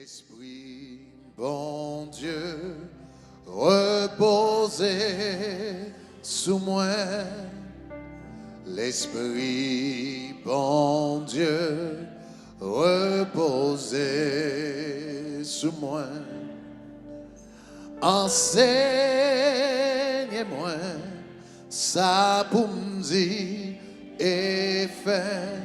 Esprit, bon Dieu, reposez sous moi. L'Esprit, bon Dieu, reposez sous moi. Enseignez-moi ça pour me dire et faire.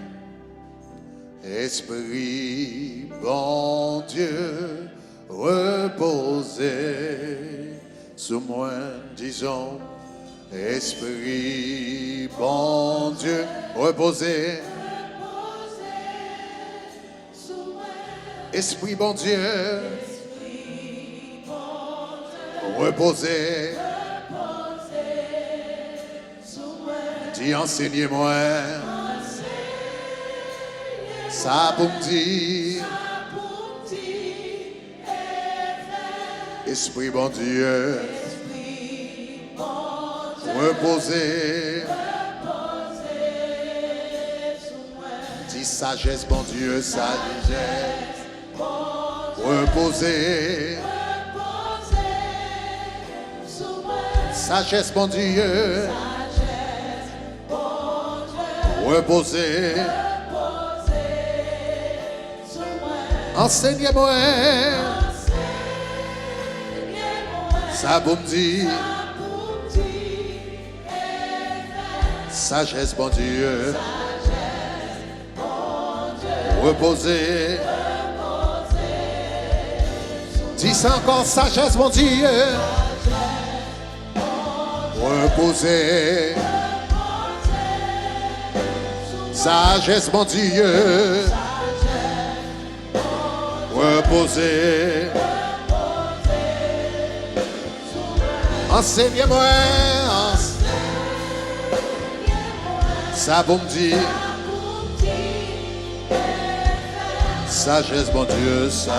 Esprit, bon Dieu, reposez sous moi. Disons, Esprit, bon Dieu, reposez. Esprit, bon Dieu, reposez. Dis, enseignez-moi ça pour me dire. Esprit, bon Dieu, reposez. Dis, sagesse, bon Dieu, sagesse, reposez. Sagesse, bon Dieu, reposez. Enseignez-moi ça pour me dire. Sagesse, bon Dieu, reposez. Dis ça encore, sagesse, bon Dieu, reposez. Sagesse, mon Dieu, reposez. Enseignez-moi ça vous me dit. Sagesse, mon Dieu, sagesse,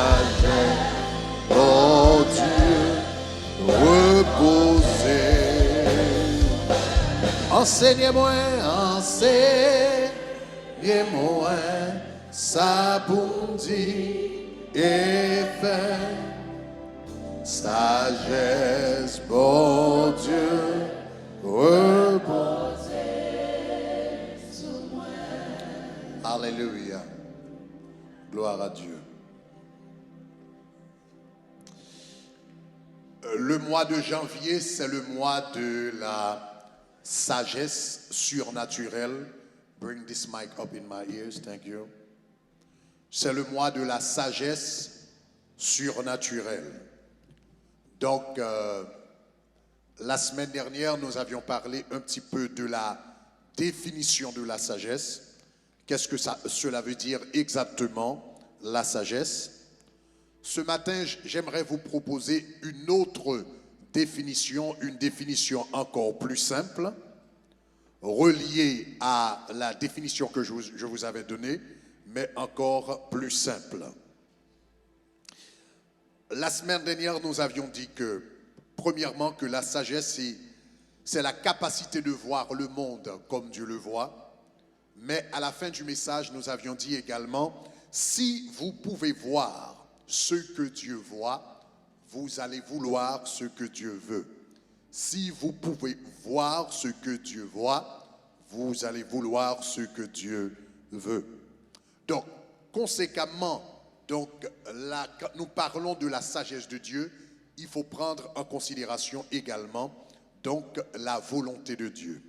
mon Dieu, reposez. Enseignez-moi, enseignez-moi ça pour me dire et faire. Sagesse, bon Dieu, reposez sous moi. Alléluia. Gloire à Dieu. Le mois de janvier, c'est le mois de la sagesse surnaturelle. Bring this mic up in my ears, thank you. C'est le mois de la sagesse surnaturelle. Donc, la semaine dernière, nous avions parlé un petit peu de la définition de la sagesse. Qu'est-ce que cela veut dire exactement, la sagesse? Ce matin, j'aimerais vous proposer une autre définition, une définition encore plus simple, reliée à la définition que je vous avais donnée, mais encore plus simple. La semaine dernière, nous avions dit que, premièrement, que la sagesse, c'est la capacité de voir le monde comme Dieu le voit. Mais à la fin du message, nous avions dit également, si vous pouvez voir ce que Dieu voit, vous allez vouloir ce que Dieu veut. Si vous pouvez voir ce que Dieu voit, vous allez vouloir ce que Dieu veut. Donc, conséquemment, quand nous parlons de la sagesse de Dieu, il faut prendre en considération également donc la volonté de Dieu.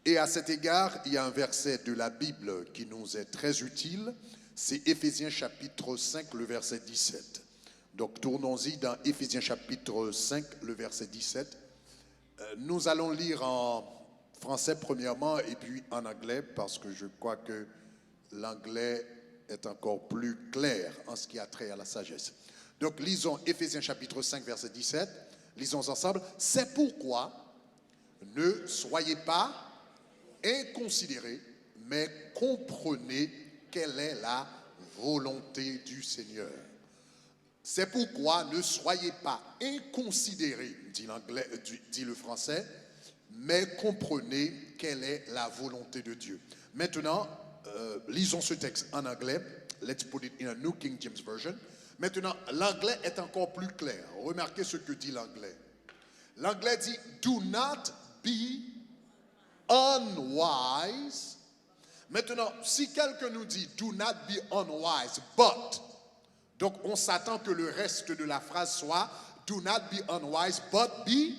Et à cet égard, il y a un verset de la Bible qui nous est très utile, c'est Éphésiens chapitre 5, le verset 17. Donc tournons-y dans Éphésiens chapitre 5, le verset 17. Nous allons lire en français premièrement et puis en anglais parce que je crois que l'anglais est encore plus clair en ce qui a trait à la sagesse. Donc lisons Éphésiens chapitre 5, verset 17. Lisons ensemble. C'est pourquoi ne soyez pas inconsidérés, mais comprenez quelle est la volonté du Seigneur. C'est pourquoi ne soyez pas inconsidérés, dit le français, mais comprenez quelle est la volonté de Dieu. Maintenant, lisons ce texte en anglais. Let's put it in a New King James Version. Maintenant, l'anglais est encore plus clair. Remarquez ce que dit l'anglais. L'anglais dit, do not be unwise. Maintenant, si quelqu'un nous dit, do not be unwise, but, donc on s'attend que le reste de la phrase soit, do not be unwise, but be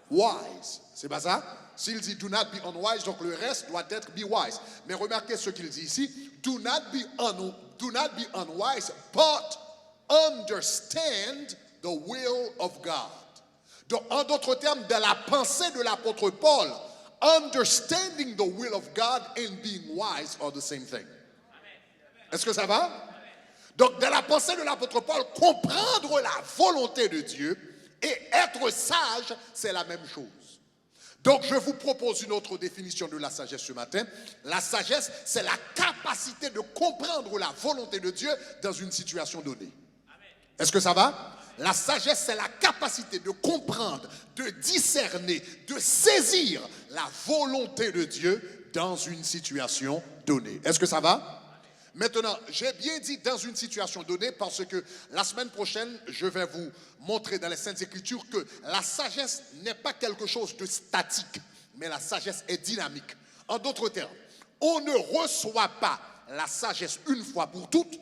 wise. C'est pas ça? S'il dit do not be unwise, donc le reste doit être be wise. Mais remarquez ce qu'il dit ici, do not be unwise, but understand the will of God. Donc, en d'autres termes, dans la pensée de l'apôtre Paul, understanding the will of God and being wise are the same thing. Est-ce que ça va? Donc, dans la pensée de l'apôtre Paul, comprendre la volonté de Dieu et être sage, c'est la même chose. Donc, je vous propose une autre définition de la sagesse ce matin. La sagesse, c'est la capacité de comprendre la volonté de Dieu dans une situation donnée. Est-ce que ça va? La sagesse, c'est la capacité de comprendre, de discerner, de saisir la volonté de Dieu dans une situation donnée. Est-ce que ça va? Maintenant, j'ai bien dit dans une situation donnée parce que la semaine prochaine, je vais vous montrer dans les Saintes Écritures que la sagesse n'est pas quelque chose de statique, mais la sagesse est dynamique. En d'autres termes, on ne reçoit pas la sagesse une fois pour toutes,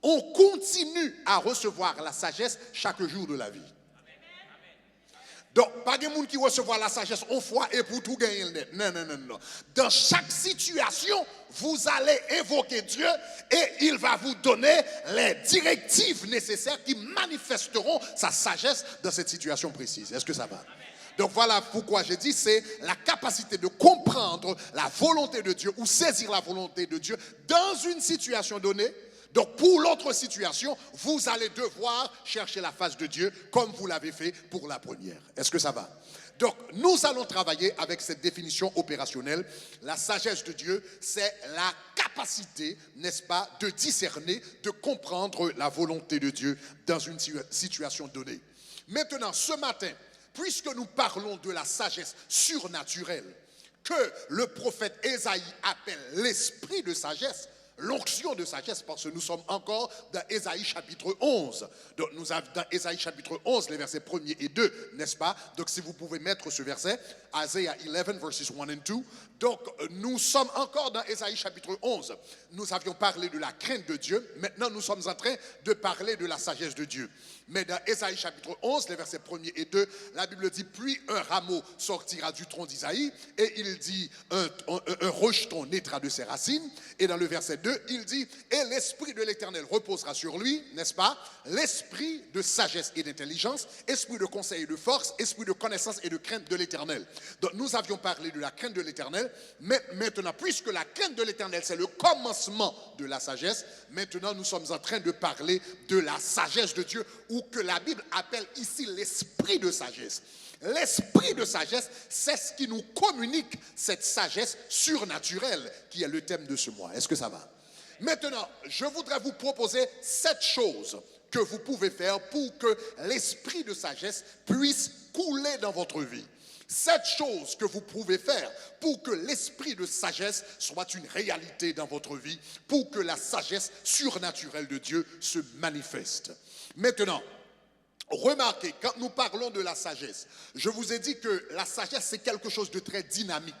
on continue à recevoir la sagesse chaque jour de la vie. Donc, pas de monde qui recevoir la sagesse une fois et pour tout gagner le net. Non, non, non, non. Dans chaque situation, vous allez évoquer Dieu et il va vous donner les directives nécessaires qui manifesteront sa sagesse dans cette situation précise. Est-ce que ça va? Donc voilà pourquoi j'ai dit, c'est la capacité de comprendre la volonté de Dieu ou saisir la volonté de Dieu dans une situation donnée. Donc pour l'autre situation, vous allez devoir chercher la face de Dieu comme vous l'avez fait pour la première. Est-ce que ça va? Donc nous allons travailler avec cette définition opérationnelle. La sagesse de Dieu, c'est la capacité, n'est-ce pas, de discerner, de comprendre la volonté de Dieu dans une situation donnée. Maintenant, ce matin, puisque nous parlons de la sagesse surnaturelle, que le prophète Ésaïe appelle l'esprit de sagesse, l'onction de sagesse, parce que nous sommes encore dans Ésaïe chapitre 11. Donc nous avons dans Ésaïe chapitre 11, les versets 1er et 2, n'est-ce pas? Donc si vous pouvez mettre ce verset, Isaiah 11, verses 1 and 2. Donc nous sommes encore dans Ésaïe chapitre 11. Nous avions parlé de la crainte de Dieu. Maintenant nous sommes en train de parler de la sagesse de Dieu. Mais dans Ésaïe chapitre 11, les versets 1er et 2, la Bible dit, puis un rameau sortira du tronc d'Isaïe, et il dit, un rejeton naîtra de ses racines. Et dans le verset 2, il dit, et l'esprit de l'Éternel reposera sur lui, n'est-ce pas? L'esprit de sagesse et d'intelligence, esprit de conseil et de force, esprit de connaissance et de crainte de l'Éternel. Donc nous avions parlé de la crainte de l'Éternel, mais maintenant, puisque la crainte de l'Éternel, c'est le commencement de la sagesse, maintenant nous sommes en train de parler de la sagesse de Dieu, ou que la Bible appelle ici l'esprit de sagesse. L'esprit de sagesse, c'est ce qui nous communique cette sagesse surnaturelle qui est le thème de ce mois. Est-ce que ça va? Maintenant, je voudrais vous proposer 7 choses que vous pouvez faire pour que l'esprit de sagesse puisse couler dans votre vie. 7 choses que vous pouvez faire pour que l'esprit de sagesse soit une réalité dans votre vie, pour que la sagesse surnaturelle de Dieu se manifeste. Maintenant, remarquez, quand nous parlons de la sagesse, je vous ai dit que la sagesse, c'est quelque chose de très dynamique.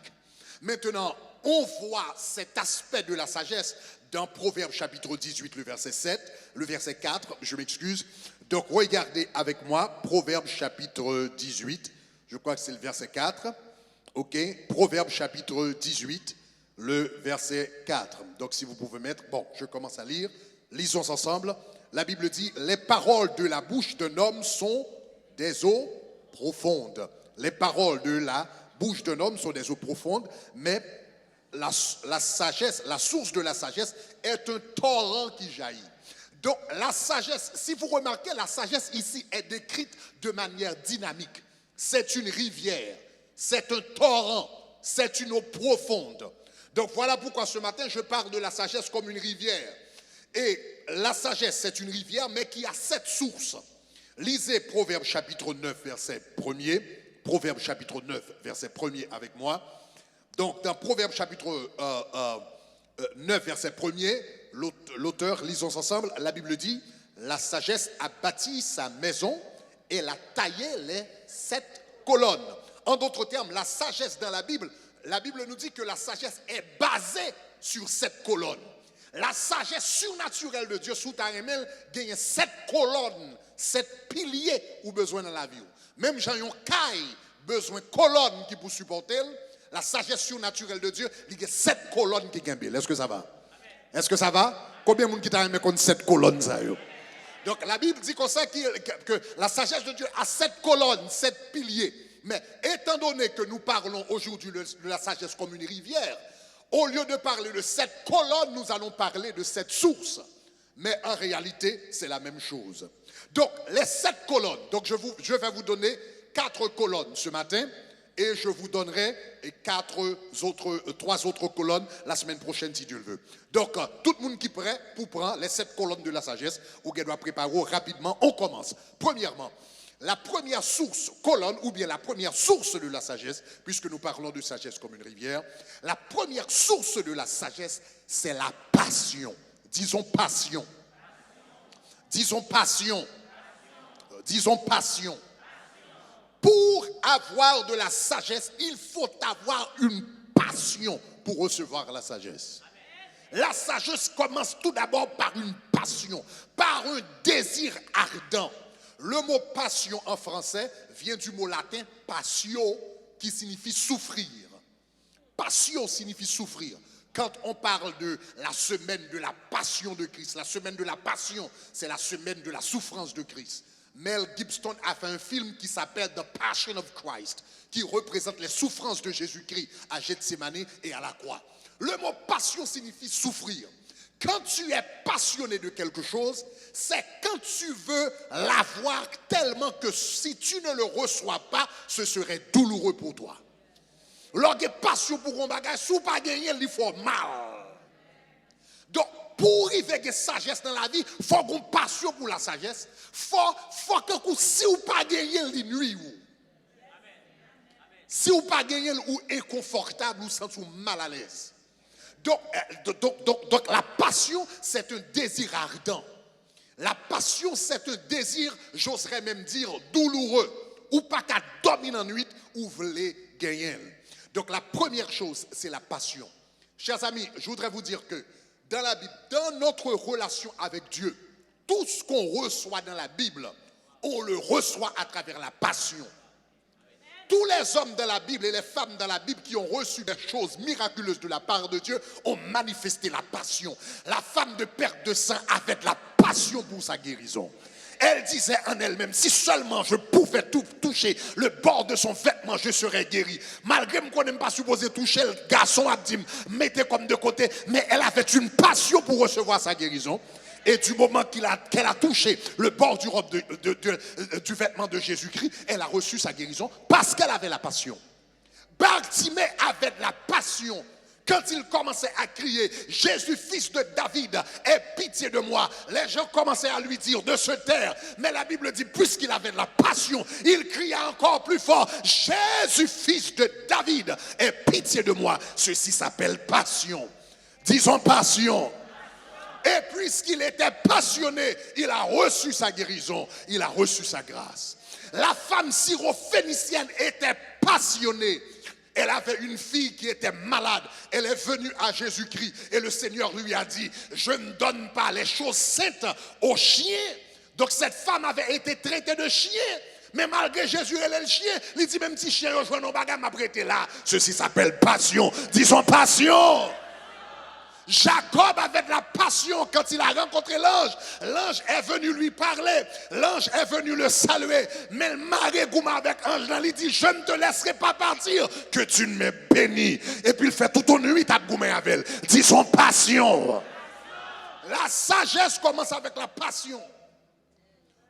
Maintenant, on voit cet aspect de la sagesse dans Proverbe chapitre 18, le verset 7, le verset 4, je m'excuse. Donc, regardez avec moi, Proverbe chapitre 18, je crois que c'est le verset 4. Ok, Proverbe chapitre 18, le verset 4. Donc, si vous pouvez mettre, bon, je commence à lire, lisons ensemble. La Bible dit, les paroles de la bouche d'un homme sont des eaux profondes. Les paroles de la bouche d'un homme sont des eaux profondes, mais la sagesse, la source de la sagesse est un torrent qui jaillit. Donc la sagesse, si vous remarquez, la sagesse ici est décrite de manière dynamique. C'est une rivière, c'est un torrent, c'est une eau profonde. Donc voilà pourquoi ce matin je parle de la sagesse comme une rivière. Et la sagesse, c'est une rivière, mais qui a 7 sources. Lisez Proverbe chapitre 9, verset 1er. Proverbe chapitre 9, verset 1er avec moi. Donc, dans Proverbe chapitre 9, verset 1er, l'auteur, lisons ensemble, la Bible dit, La sagesse a bâti sa maison et elle a taillé les 7 colonnes. En d'autres termes, la sagesse dans la Bible nous dit que la sagesse est basée sur 7 colonnes. La sagesse surnaturelle de Dieu sous ta remède gagne 7 colonnes, 7 piliers ou besoin dans la vie. Même Jean yon caille besoin de colonnes qui pour supporter. La sagesse surnaturelle de Dieu, il y a 7 colonnes qui gagnent. Est-ce que ça va? Est-ce que ça va? Combien de monde qui t'a aimé contre 7 colonnes ça yo? Donc la Bible dit comme ça que la sagesse de Dieu a 7 colonnes, 7 piliers. Mais étant donné que nous parlons aujourd'hui de la sagesse comme une rivière, au lieu de parler de 7 colonnes, nous allons parler de 7 sources. Mais en réalité, c'est la même chose. Donc les 7 colonnes, donc je vais vous donner 4 colonnes ce matin. Et je vous donnerai 3 autres colonnes la semaine prochaine si Dieu le veut. Donc, tout le monde qui est prêt pour prendre les 7 colonnes de la sagesse, ou qui doit préparer rapidement, on commence. Premièrement, la première source, colonne, ou bien la première source de la sagesse, puisque nous parlons de sagesse comme une rivière, la première source de la sagesse, c'est la passion. Disons passion. Disons passion. Disons passion. Pour avoir de la sagesse, il faut avoir une passion pour recevoir la sagesse. La sagesse commence tout d'abord par une passion, par un désir ardent. Le mot passion en français vient du mot latin passio, qui signifie souffrir. Passion signifie souffrir. Quand on parle de la semaine de la passion de Christ, la semaine de la passion, c'est la semaine de la souffrance de Christ. Mel Gibson a fait un film qui s'appelle The Passion of Christ, qui représente les souffrances de Jésus-Christ à Gethsémani et à la croix. Le mot passion signifie souffrir. Quand tu es passionné de quelque chose, c'est quand tu veux l'avoir tellement que si tu ne le reçois pas, ce serait douloureux pour toi. Lorsque passion pour un bagage, si tu pas gagné, il faut mal. Donc, pour arriver à la sagesse dans la vie, il faut qu'on passion pour la sagesse. Faut que si vous pas gagné, il nuit. Si vous pas gagné, ou inconfortable, ou sentez mal à l'aise. Donc la passion, c'est un désir ardent. La passion, c'est un désir, j'oserais même dire, douloureux. Ou pas qu'à dormir en nuit, ou voulez gagner. Donc la première chose, c'est la passion. Chers amis, je voudrais vous dire que dans la Bible, dans notre relation avec Dieu, tout ce qu'on reçoit dans la Bible, on le reçoit à travers la passion. Tous les hommes dans la Bible et les femmes dans la Bible qui ont reçu des choses miraculeuses de la part de Dieu ont manifesté la passion. La femme de perte de sang avait de la passion pour sa guérison. Elle disait en elle-même, si seulement je pouvais toucher le bord de son vêtement, je serais guéri. Malgré qu'on n'aime pas supposé toucher, le garçon a dit, mettez comme de côté. Mais elle avait une passion pour recevoir sa guérison. Et du moment qu'elle a touché le bord du vêtement de Jésus-Christ, elle a reçu sa guérison parce qu'elle avait la passion. Bartimée avait de la passion. Quand il commençait à crier, Jésus, fils de David, aie pitié de moi, les gens commençaient à lui dire de se taire. Mais la Bible dit, puisqu'il avait de la passion, il cria encore plus fort, Jésus, fils de David, aie pitié de moi. Ceci s'appelle passion. Disons passion. Et puisqu'il était passionné, il a reçu sa guérison, il a reçu sa grâce. La femme syrophénicienne était passionnée. Elle avait une fille qui était malade. Elle est venue à Jésus-Christ et le Seigneur lui a dit, je ne donne pas les choses saintes aux chiens. Donc cette femme avait été traitée de chien. Mais malgré Jésus, elle est le chien. Il dit, même si chien rejoint nos bagages, m'a prêté là. Ceci s'appelle passion. Disons passion. Jacob avait de la passion quand il a rencontré l'ange. L'ange est venu lui parler. L'ange est venu le saluer. Mais le mari gouma avec l'ange, il dit, je ne te laisserai pas partir que tu ne m'aies béni. Et puis il fait toute une nuit à goumé avec elle. Disons passion. La sagesse commence avec la passion.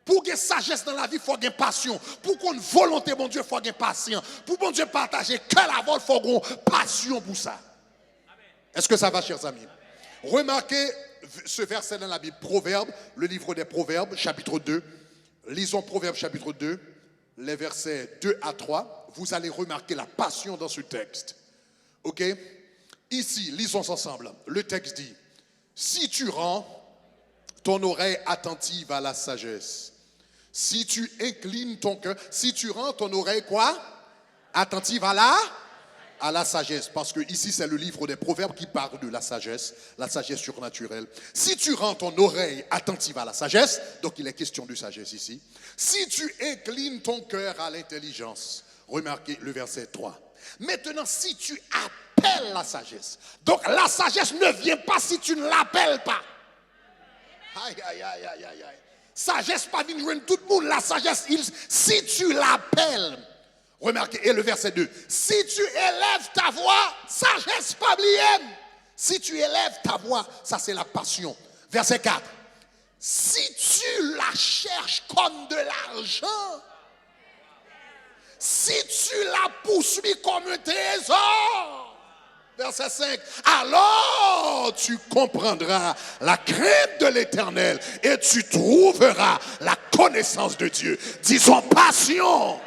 Pour qu'il y ait sagesse dans la vie, il faut qu'il y ait passion. Pour qu'on ait volonté, mon Dieu, il faut qu'il y ait passion. Pour bon Dieu partager quel avol, il faut qu'il y ait passion pour ça. Est-ce que ça va, chers amis? Remarquez ce verset dans la Bible, Proverbes, le livre des Proverbes, chapitre 2. Lisons Proverbes, chapitre 2, les versets 2 à 3. Vous allez remarquer la passion dans ce texte. Ok? Ici, lisons ensemble. Le texte dit, si tu rends ton oreille attentive à la sagesse. Si tu inclines ton cœur, si tu rends ton oreille quoi? Attentive à la sagesse. Parce que ici c'est le livre des Proverbes qui parle de la sagesse surnaturelle. Si tu rends ton oreille attentive à la sagesse, donc il est question de sagesse ici. Si tu inclines ton cœur à l'intelligence, remarquez le verset 3. Maintenant, si tu appelles la sagesse, donc la sagesse ne vient pas si tu ne l'appelles pas. Aïe, aïe, aïe, aïe, aïe, aïe. Sagesse pas vient joindre tout le monde. La sagesse, si tu l'appelles, remarquez, et le verset 2, si tu élèves ta voix, sagesse pas oubliée. Si tu élèves ta voix, ça c'est la passion. Verset 4, si tu la cherches comme de l'argent, si tu la poursuis comme un trésor, verset 5, alors tu comprendras la crainte de l'Éternel et tu trouveras la connaissance de Dieu. Disons passion.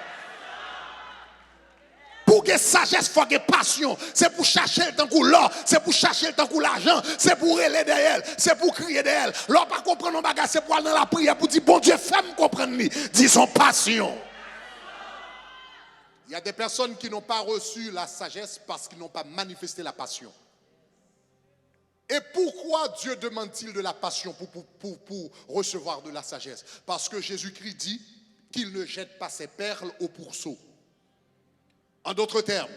Pour que sagesse, il faut que passion. C'est pour chercher le temps pour l'or, c'est pour chercher le temps pour l'argent, c'est pour rêler d'elle, c'est pour crier d'elle. L'or pas comprendre nos bagages, c'est pour aller dans la prière pour dire bon Dieu, fais-moi comprendre. Disons passion. Il y a des personnes qui n'ont pas reçu la sagesse parce qu'ils n'ont pas manifesté la passion. Et pourquoi Dieu demande-t-il de la passion pour recevoir de la sagesse? Parce que Jésus-Christ dit qu'il ne jette pas ses perles au pourceau. En d'autres termes,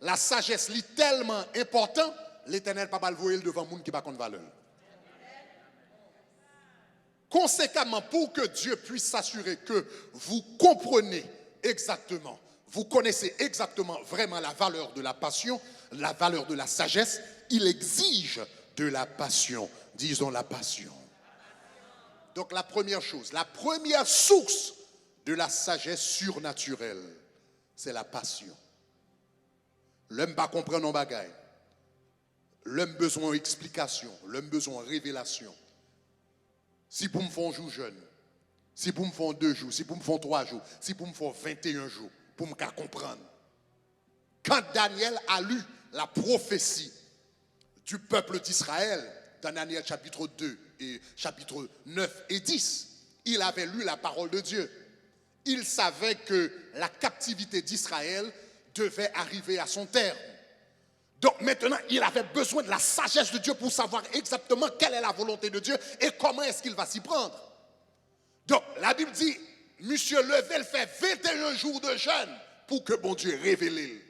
la sagesse est tellement importante, l'Éternel pas mal voyer devant le monde qui n'a pas de valeur. Conséquemment, pour que Dieu puisse s'assurer que vous comprenez exactement, vous connaissez exactement vraiment la valeur de la passion, la valeur de la sagesse, il exige de la passion. Disons la passion. Donc la première chose, la première source de la sagesse surnaturelle, c'est la passion. L'homme pas comprendre nos bagailles. L'homme besoin d'explication, l'homme besoin de révélation. Si pour me faire un jour jeune, si pour me faire 2 jours, si pour me faire 3 jours, si pour me faire 21 jours, pour me comprendre. Quand Daniel a lu la prophétie du peuple d'Israël, dans Daniel chapitre 2 et chapitre 9 et 10, il avait lu la parole de Dieu. Il savait que la captivité d'Israël devait arriver à son terme. Donc maintenant, il avait besoin de la sagesse de Dieu pour savoir exactement quelle est la volonté de Dieu et comment est-ce qu'il va s'y prendre. Donc la Bible dit, Monsieur Level fait 21 jours de jeûne pour que bon Dieu révèle.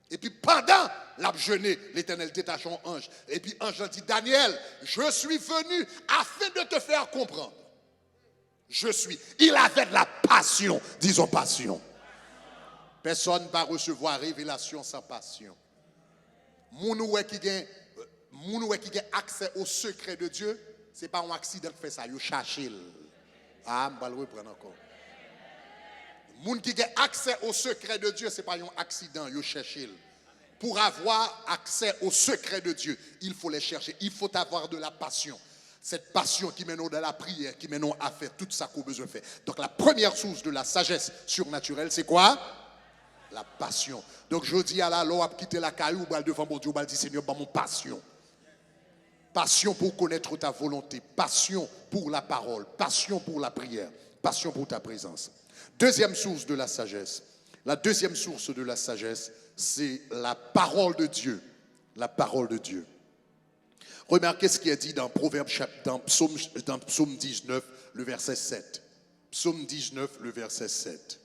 Et puis pendant la jeûnée, l'Éternel détache un ange. Et puis l'ange dit, Daniel, je suis venu afin de te faire comprendre. Il avait de la passion, disons passion. Personne ne va recevoir révélation sans passion. Moun qui a accès au secret de Dieu, ce n'est pas un accident qui fait ça, il cherche. Ah, je vais le reprendre encore. Moun qui a accès au secret de Dieu, ce n'est pas un accident, il cherche. Pour avoir accès au secret de Dieu, il faut les chercher. Il faut avoir de la passion. Cette passion qui mène dans la prière, qui mène à faire tout ça qu'on a besoin de faire. Donc la première source de la sagesse surnaturelle, c'est quoi? La passion. Donc je dis à la loi, quitter la caillou, devant mon Dieu, je dis Seigneur, mon passion. Passion pour connaître ta volonté, passion pour la parole, passion pour la prière, passion pour ta présence. Deuxième source de la sagesse. La deuxième source de la sagesse, c'est la parole de Dieu. La parole de Dieu. Remarquez ce qui est dit dans Proverbe, dans Psaume 19, le verset 7. Psaume 19, le verset 7.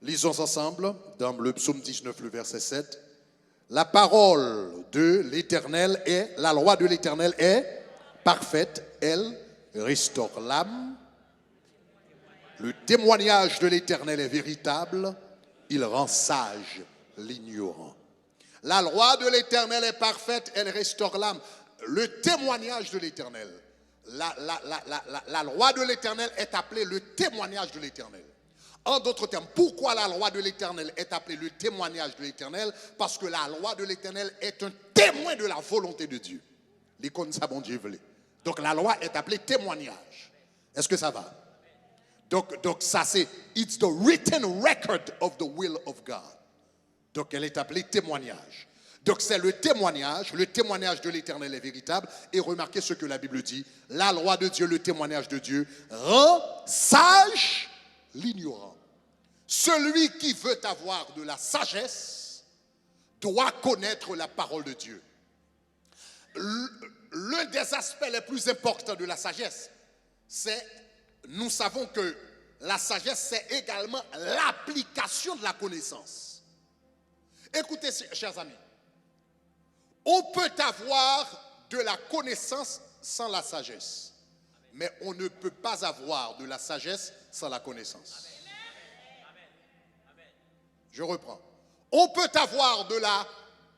Lisons ensemble dans le Psaume 19, le verset 7. La parole de l'Éternel est, la loi de l'Éternel est parfaite, elle restaure l'âme. Le témoignage de l'Éternel est véritable, il rend sage l'ignorant. La loi de l'Éternel est parfaite, elle restaure l'âme. Le témoignage de l'Éternel, la loi de l'Éternel est appelée le témoignage de l'Éternel. En d'autres termes, pourquoi la loi de l'Éternel est appelée le témoignage de l'Éternel? Parce que la loi de l'Éternel est un témoin de la volonté de Dieu. L'icône ça bon Dieu voulait. Donc la loi est appelée témoignage. Est-ce que ça va? Donc ça c'est it's the written record of the will of God. Donc elle est appelée témoignage. Donc c'est le témoignage de l'Éternel est véritable. Et remarquez ce que la Bible dit. La loi de Dieu, le témoignage de Dieu, rend sage l'ignorant. Celui qui veut avoir de la sagesse doit connaître la parole de Dieu. L'un des aspects les plus importants de la sagesse, c'est, nous savons que la sagesse, c'est également l'application de la connaissance. Écoutez, chers amis, on peut avoir de la connaissance sans la sagesse, mais on ne peut pas avoir de la sagesse sans la connaissance. Je reprends. On peut avoir de la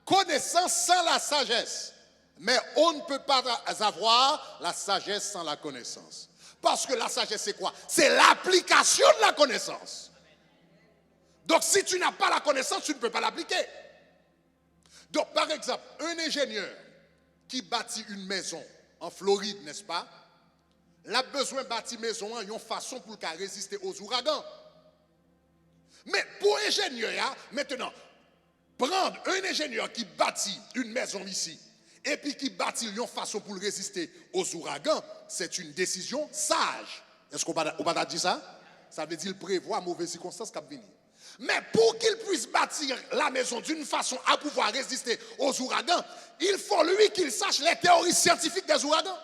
connaissance sans la sagesse, mais on ne peut pas avoir la sagesse sans la connaissance. Parce que la sagesse, c'est quoi? C'est l'application de la connaissance. Donc, si tu n'as pas la connaissance, tu ne peux pas l'appliquer. Donc, par exemple, un ingénieur qui bâtit une maison en Floride, n'est-ce pas? Il a besoin de bâtir une maison en une façon pour qu'elle résister aux ouragans. Mais pour ingénieur, maintenant, prendre un ingénieur qui bâtit une maison ici, et puis qui bâtit une façon pour résister aux ouragans, c'est une décision sage. Est-ce qu'on va dire ça? Ça veut dire qu'il prévoit mauvaises circonstances qui vont venir. Mais pour qu'il puisse bâtir la maison d'une façon à pouvoir résister aux ouragans, il faut lui qu'il sache les théories scientifiques des ouragans.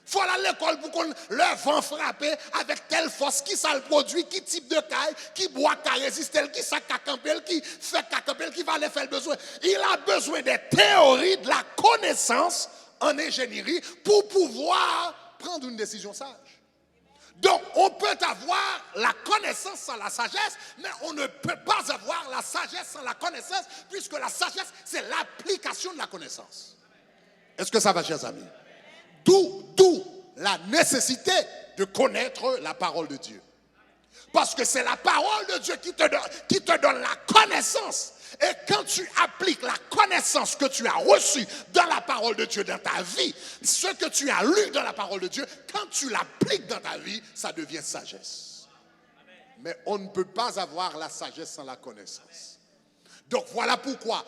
Il faut aller à l'école pour qu'on le vent frappe avec telle force, qui ça le produit, qui type de caille, qui bois qui résiste, qui ça cacampel, qui fait cacampel, qui va aller faire le besoin. Il a besoin des théories, de la connaissance en ingénierie pour pouvoir prendre une décision sage. Donc, on peut avoir la connaissance sans la sagesse, mais on ne peut pas avoir la sagesse sans la connaissance, puisque la sagesse, c'est l'application de la connaissance. Est-ce que ça va, chers amis? D'où la nécessité de connaître la parole de Dieu. Parce que c'est la parole de Dieu qui te donne la connaissance. Et quand tu appliques la connaissance que tu as reçue dans la parole de Dieu dans ta vie, ce que tu as lu dans la parole de Dieu, quand tu l'appliques dans ta vie, ça devient sagesse. Mais on ne peut pas avoir la sagesse sans la connaissance. Donc voilà pourquoi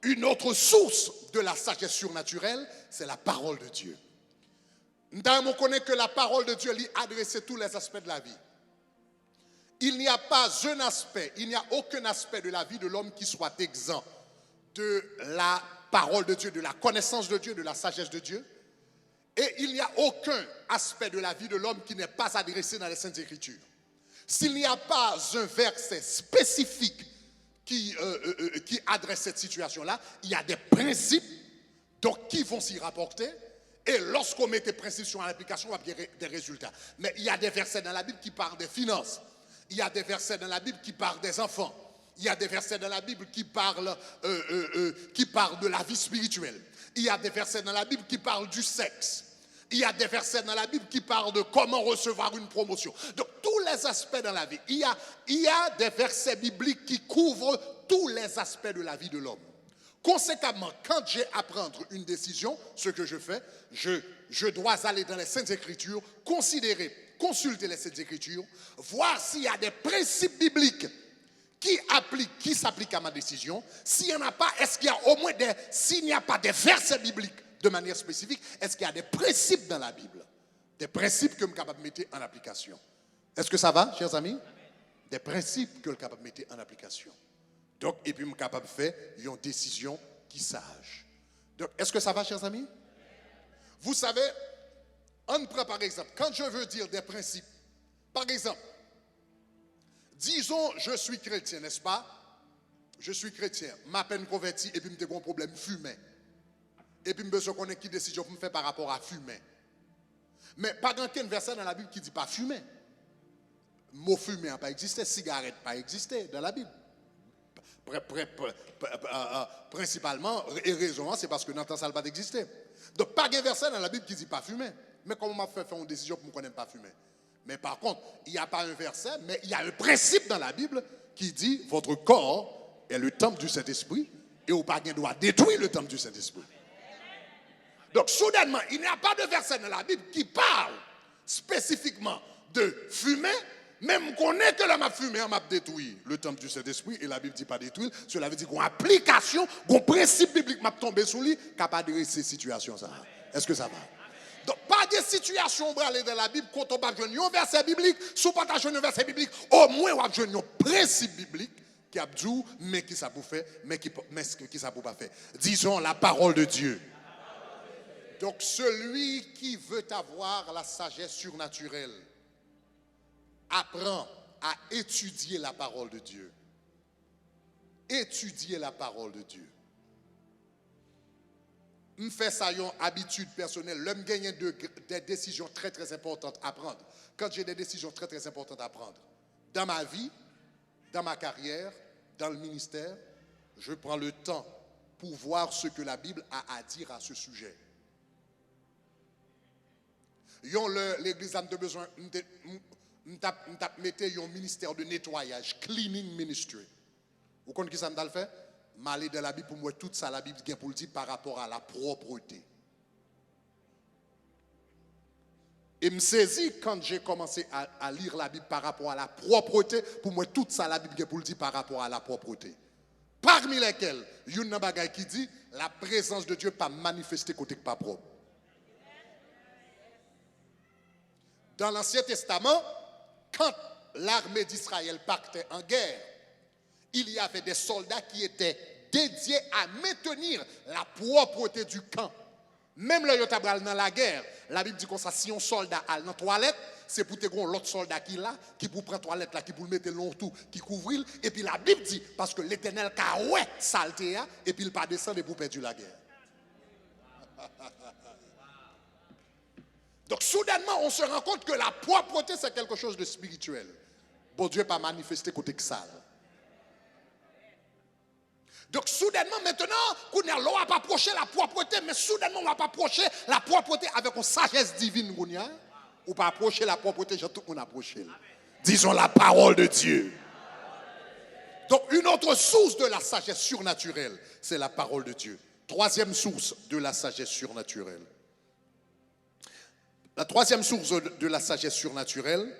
une autre source de la sagesse surnaturelle, c'est la parole de Dieu. On connaît que la parole de Dieu lui adresse tous les aspects de la vie. Il n'y a pas un aspect, il n'y a aucun aspect de la vie de l'homme qui soit exempt de la parole de Dieu, de la connaissance de Dieu, de la sagesse de Dieu. Et il n'y a aucun aspect de la vie de l'homme qui n'est pas adressé dans les Saintes Écritures. S'il n'y a pas un verset spécifique qui adresse cette situation-là, il y a des principes donc, qui vont s'y rapporter. Et lorsqu'on met des principes sur l'application, on va avoir des résultats. Mais il y a des versets dans la Bible qui parlent des finances. Il y a des versets dans la Bible qui parlent des enfants. Il y a des versets dans la Bible qui parlent de la vie spirituelle. Il y a des versets dans la Bible qui parlent du sexe. Il y a des versets dans la Bible qui parlent de comment recevoir une promotion. Donc, tous les aspects dans la vie. Il y a des versets bibliques qui couvrent tous les aspects de la vie de l'homme. Conséquemment, quand j'ai à prendre une décision, ce que je fais, je dois aller dans les Saintes Écritures, consulter les Saintes Écritures, voir s'il y a des principes bibliques qui s'appliquent à ma décision. S'il n'y en a pas, est-ce qu'il y a au moins s'il n'y a pas des versets bibliques de manière spécifique, est-ce qu'il y a des principes dans la Bible? Des principes que je suis capable de mettre en application. Est-ce que ça va, chers amis? Des principes que je suis capable de mettre en application. Donc, et puis, je suis capable de faire une décision qui est sage. Donc, est-ce que ça va, chers amis? Vous savez, on prend par exemple, quand je veux dire des principes, par exemple, disons, je suis chrétien, n'est-ce pas? Je suis chrétien, ma peine converti, et puis, je me un problème fumer. Et puis, je besoin qu'on ait qui décision pour me faire par rapport à fumer. Mais pas dans quel verset dans la Bible qui dit pas fumer. Mot fumer n'a pas existé, cigarette n'a pas existé dans la Bible. Principalement, et raison, c'est parce que dans le temps, ça n'a pas existé. Donc, pas de verset dans la Bible qui dit pas fumer. Mais comment on m'a fait faire une décision pour qu'on n'aime pas fumer? Mais par contre, il n'y a pas un verset, mais il y a un principe dans la Bible qui dit votre corps est le temple du Saint-Esprit et au pas doit détruire le temple du Saint-Esprit. Donc, soudainement, il n'y a pas de verset dans la Bible qui parle spécifiquement de fumer, Même qu'on est que la m'a fumé, m'a détruit le temple du Saint-Esprit, et la Bible dit pas détruire, cela veut dire qu'on application, qu'on principe biblique m'a tombé sous lui, capable de adresser ces situations. Est-ce que ça va? Donc, pas de situation pour aller dans la Bible, quand on va jouer un verset biblique, si on partage un verset biblique, au moins on va jouer un principe biblique qui a dit, mais qui ça pour faire, mais qui ça pour pas faire. Disons la parole de Dieu. Donc, celui qui veut avoir la sagesse surnaturelle apprend à étudier la parole de Dieu. Étudier la parole de Dieu. Je fais ça une habitude personnelle. L'homme gagne des décisions très très importantes à prendre. Quand j'ai des décisions très très importantes à prendre, dans ma vie, dans ma carrière, dans le ministère, je prends le temps pour voir ce que la Bible a à dire à ce sujet. L'église a besoin de mettre un ministère de nettoyage, cleaning ministry. Vous connaissez qui ça me fait? M'aller dans la Bible pour moi tout ça la Bible vient pour le dire par rapport à la propreté. Et me saisis quand j'ai commencé à lire la Bible par rapport à la propreté, pour moi tout ça la Bible vient pour le dire par rapport à la propreté. Parmi lesquels, il y a un bagage qui dit la présence de Dieu pas manifestée côté pas propre. Dans l'Ancien Testament, quand l'armée d'Israël partait en guerre, il y avait des soldats qui étaient dédiés à maintenir la propreté du camp. Même le yotabral dans la guerre, la Bible dit comme ça, si un soldat a dans la toilette, c'est pour te l'autre soldat qui là, qui pour prendre la toilette là, qui pour le mettre long tout, qui couvrir. Et puis la Bible dit, parce que l'Éternel a ouais saleté, et puis il pas descendre pour perdre la guerre. Donc soudainement, on se rend compte que la propreté, c'est quelque chose de spirituel. Bon Dieu pas manifesté côté que sale. Donc soudainement, maintenant, on va pas approcher la propreté, mais soudainement, on va pas approcher la propreté avec une sagesse divine. Ou pas approcher la propreté, j'ai tout le monde approché. Disons la parole de Dieu. Donc une autre source de la sagesse surnaturelle, c'est la parole de Dieu. Troisième source de la sagesse surnaturelle. La troisième source de la sagesse surnaturelle,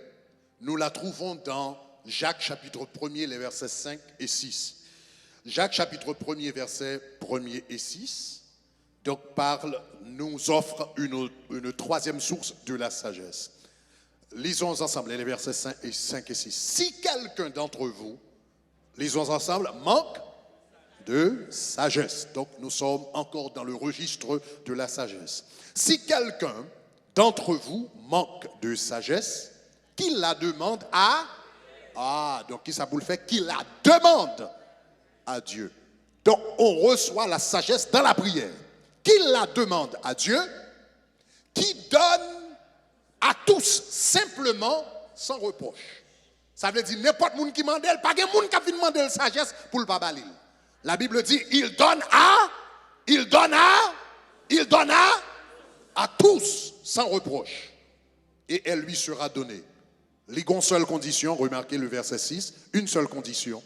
nous la trouvons dans Jacques chapitre 1er, les versets 5 et 6. Jacques chapitre 1er, versets 1er et 6, donc nous offre une troisième source de la sagesse. Lisons ensemble les versets 5 et 6. Si quelqu'un d'entre vous, lisons ensemble, manque de sagesse. Donc nous sommes encore dans le registre de la sagesse. Si quelqu'un d'entre vous manque de sagesse, qu'il la demande à... Ah, donc qui ça vous le fait? Qu'il la demande à Dieu. Donc on reçoit la sagesse dans la prière. Qu'il la demande à Dieu, qui donne à tous simplement sans reproche. Ça veut dire n'importe qui qui demande, pas de monde qui a demandé la sagesse pour le pas balir. La Bible dit il donne à tous sans reproche. Et elle lui sera donnée. Une seule condition, remarquez le verset 6, une seule condition.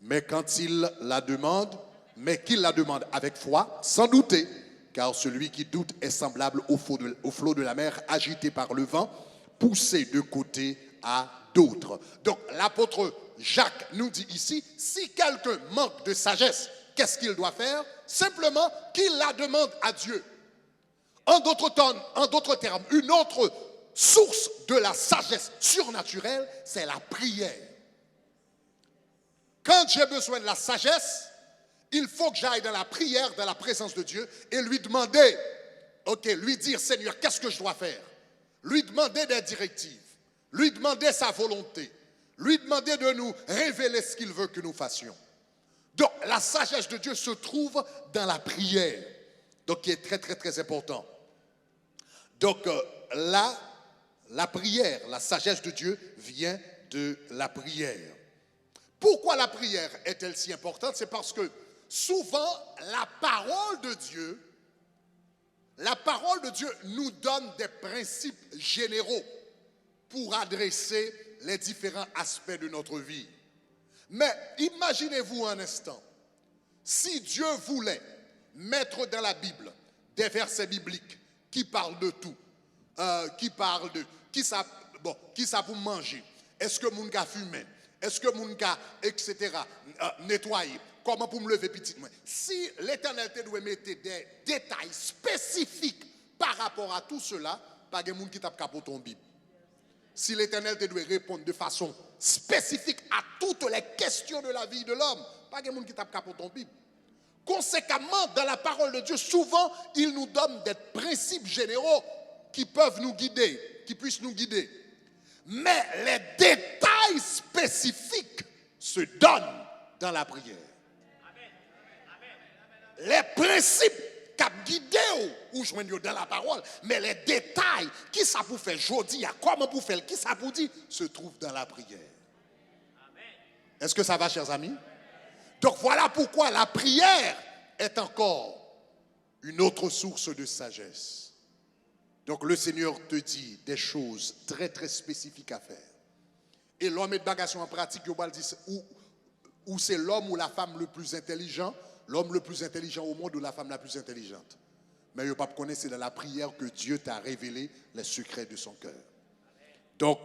Mais quand il la demande, mais qu'il la demande avec foi, sans douter, car celui qui doute est semblable au flot de la mer agité par le vent, poussé de côté à d'autres. Donc l'apôtre Jacques nous dit ici, si quelqu'un manque de sagesse, qu'est-ce qu'il doit faire? Simplement qu'il la demande à Dieu. En d'autres termes, une autre source de la sagesse surnaturelle, c'est la prière. Quand j'ai besoin de la sagesse, il faut que j'aille dans la prière, dans la présence de Dieu et lui demander, lui dire, Seigneur, qu'est-ce que je dois faire? Lui demander des directives, lui demander sa volonté, lui demander de nous révéler ce qu'il veut que nous fassions. Donc, la sagesse de Dieu se trouve dans la prière, donc qui est très, très, très important. Donc, la prière, la sagesse de Dieu vient de la prière. Pourquoi la prière est-elle si importante? C'est parce que souvent, la parole de Dieu nous donne des principes généraux pour adresser les différents aspects de notre vie. Mais imaginez-vous un instant, si Dieu voulait mettre dans la Bible des versets bibliques qui parlent de tout, qui ça pour manger, est-ce que mon gars fume, est-ce que mon gars, etc., nettoyer, comment pour me lever petit moi. Si l'Éternel te doit mettre des détails spécifiques par rapport à tout cela, pas de monde qui tape capot ton Bible. Si l'Éternel te doit répondre de façon spécifique à toutes les questions de la vie de l'homme, pas de monde qui tape capot ton Bible. Conséquemment, dans la parole de Dieu, souvent, il nous donne des principes généraux qui peuvent nous guider, qui puissent nous guider. Mais les détails spécifiques se donnent dans la prière. Les principes qui guident ou joignent dans la parole, mais les détails, qui ça vous fait aujourd'hui, comment vous faites, qui ça vous dit, se trouvent dans la prière. Est-ce que ça va, chers amis? Donc voilà pourquoi la prière est encore une autre source de sagesse. Donc le Seigneur te dit des choses très très spécifiques à faire. Et l'homme est de bagage en pratique, ou c'est l'homme ou la femme le plus intelligent, l'homme le plus intelligent au monde ou la femme la plus intelligente. Mais le pape connaît, c'est dans la prière que Dieu t'a révélé les secrets de son cœur. Donc,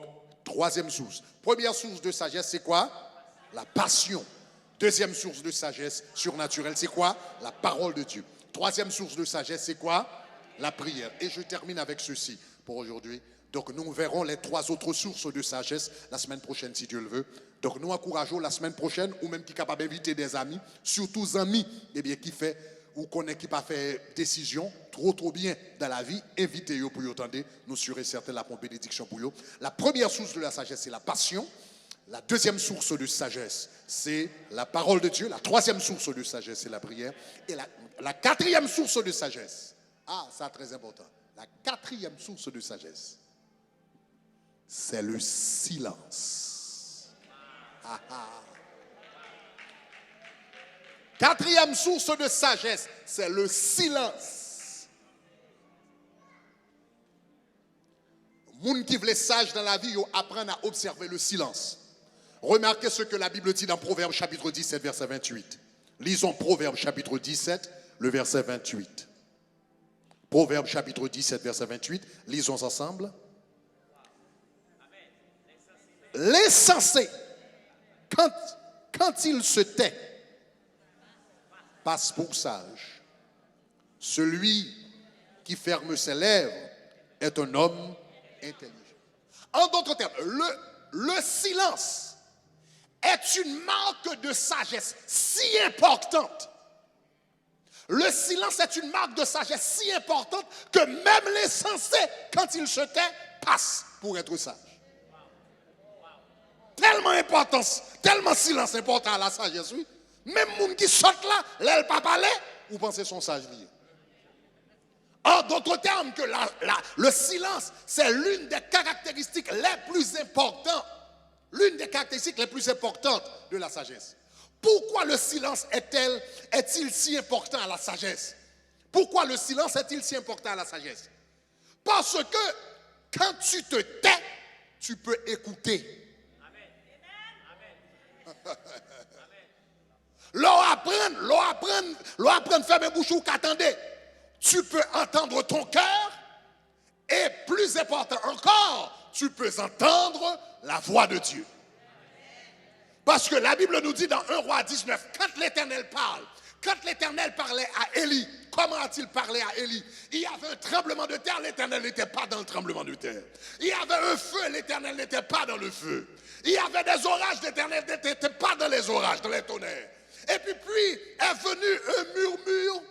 troisième source. Première source de sagesse, c'est quoi? La passion. Deuxième source de sagesse surnaturelle, c'est quoi? La parole de Dieu. Troisième source de sagesse, c'est quoi? La prière. Et je termine avec ceci pour aujourd'hui. Donc nous verrons les trois autres sources de sagesse la semaine prochaine, si Dieu le veut. Donc nous encourageons la semaine prochaine, ou même qui est capable d'inviter des amis, surtout amis, eh bien, qui fait, ou connaît qui pas fait décision, trop bien dans la vie, invitez-vous pour y entendre. Nous serons certains la bénédiction pour vous. La première source de la sagesse, c'est la passion. La deuxième source de sagesse, c'est la parole de Dieu. La troisième source de sagesse, c'est la prière. Et la quatrième source de sagesse, ça très important. La quatrième source de sagesse, c'est le silence. Quatrième source de sagesse, c'est le silence. Les gens qui veulent sages dans la vie, ils apprennent à observer le silence. Remarquez ce que la Bible dit dans Proverbe chapitre 17, verset 28. Lisons Proverbe chapitre 17, le verset 28. Proverbe chapitre 17, verset 28. Lisons ensemble. L'insensé, quand il se tait, passe pour sage. Celui qui ferme ses lèvres est un homme intelligent. En d'autres termes, le silence est une marque de sagesse si importante. Le silence est une marque de sagesse si importante que même l'insensé, quand il se tait, passe pour être sage. Tellement importance, tellement silence important à la sagesse, oui. Même les gens qui sortent là, là, pas parler, vous pensez son sage lié. En d'autres termes, que le silence, c'est l'une des caractéristiques les plus importantes. L'une des caractéristiques les plus importantes de la sagesse. Pourquoi le silence est-il si important à la sagesse? Pourquoi le silence est-il si important à la sagesse? Parce que quand tu te tais, tu peux écouter. L'on apprend, fermer bouche ou qu'attendez. Tu peux entendre ton cœur et plus important encore, tu peux entendre la voix de Dieu. Parce que la Bible nous dit dans 1 Roi 19, quand l'Éternel parle, quand l'Éternel parlait à Élie, comment a-t-il parlé à Élie? Il y avait un tremblement de terre, l'Éternel n'était pas dans le tremblement de terre. Il y avait un feu, l'Éternel n'était pas dans le feu. Il y avait des orages, l'Éternel n'était pas dans les orages, dans les tonnerres. Et puis est venu un murmure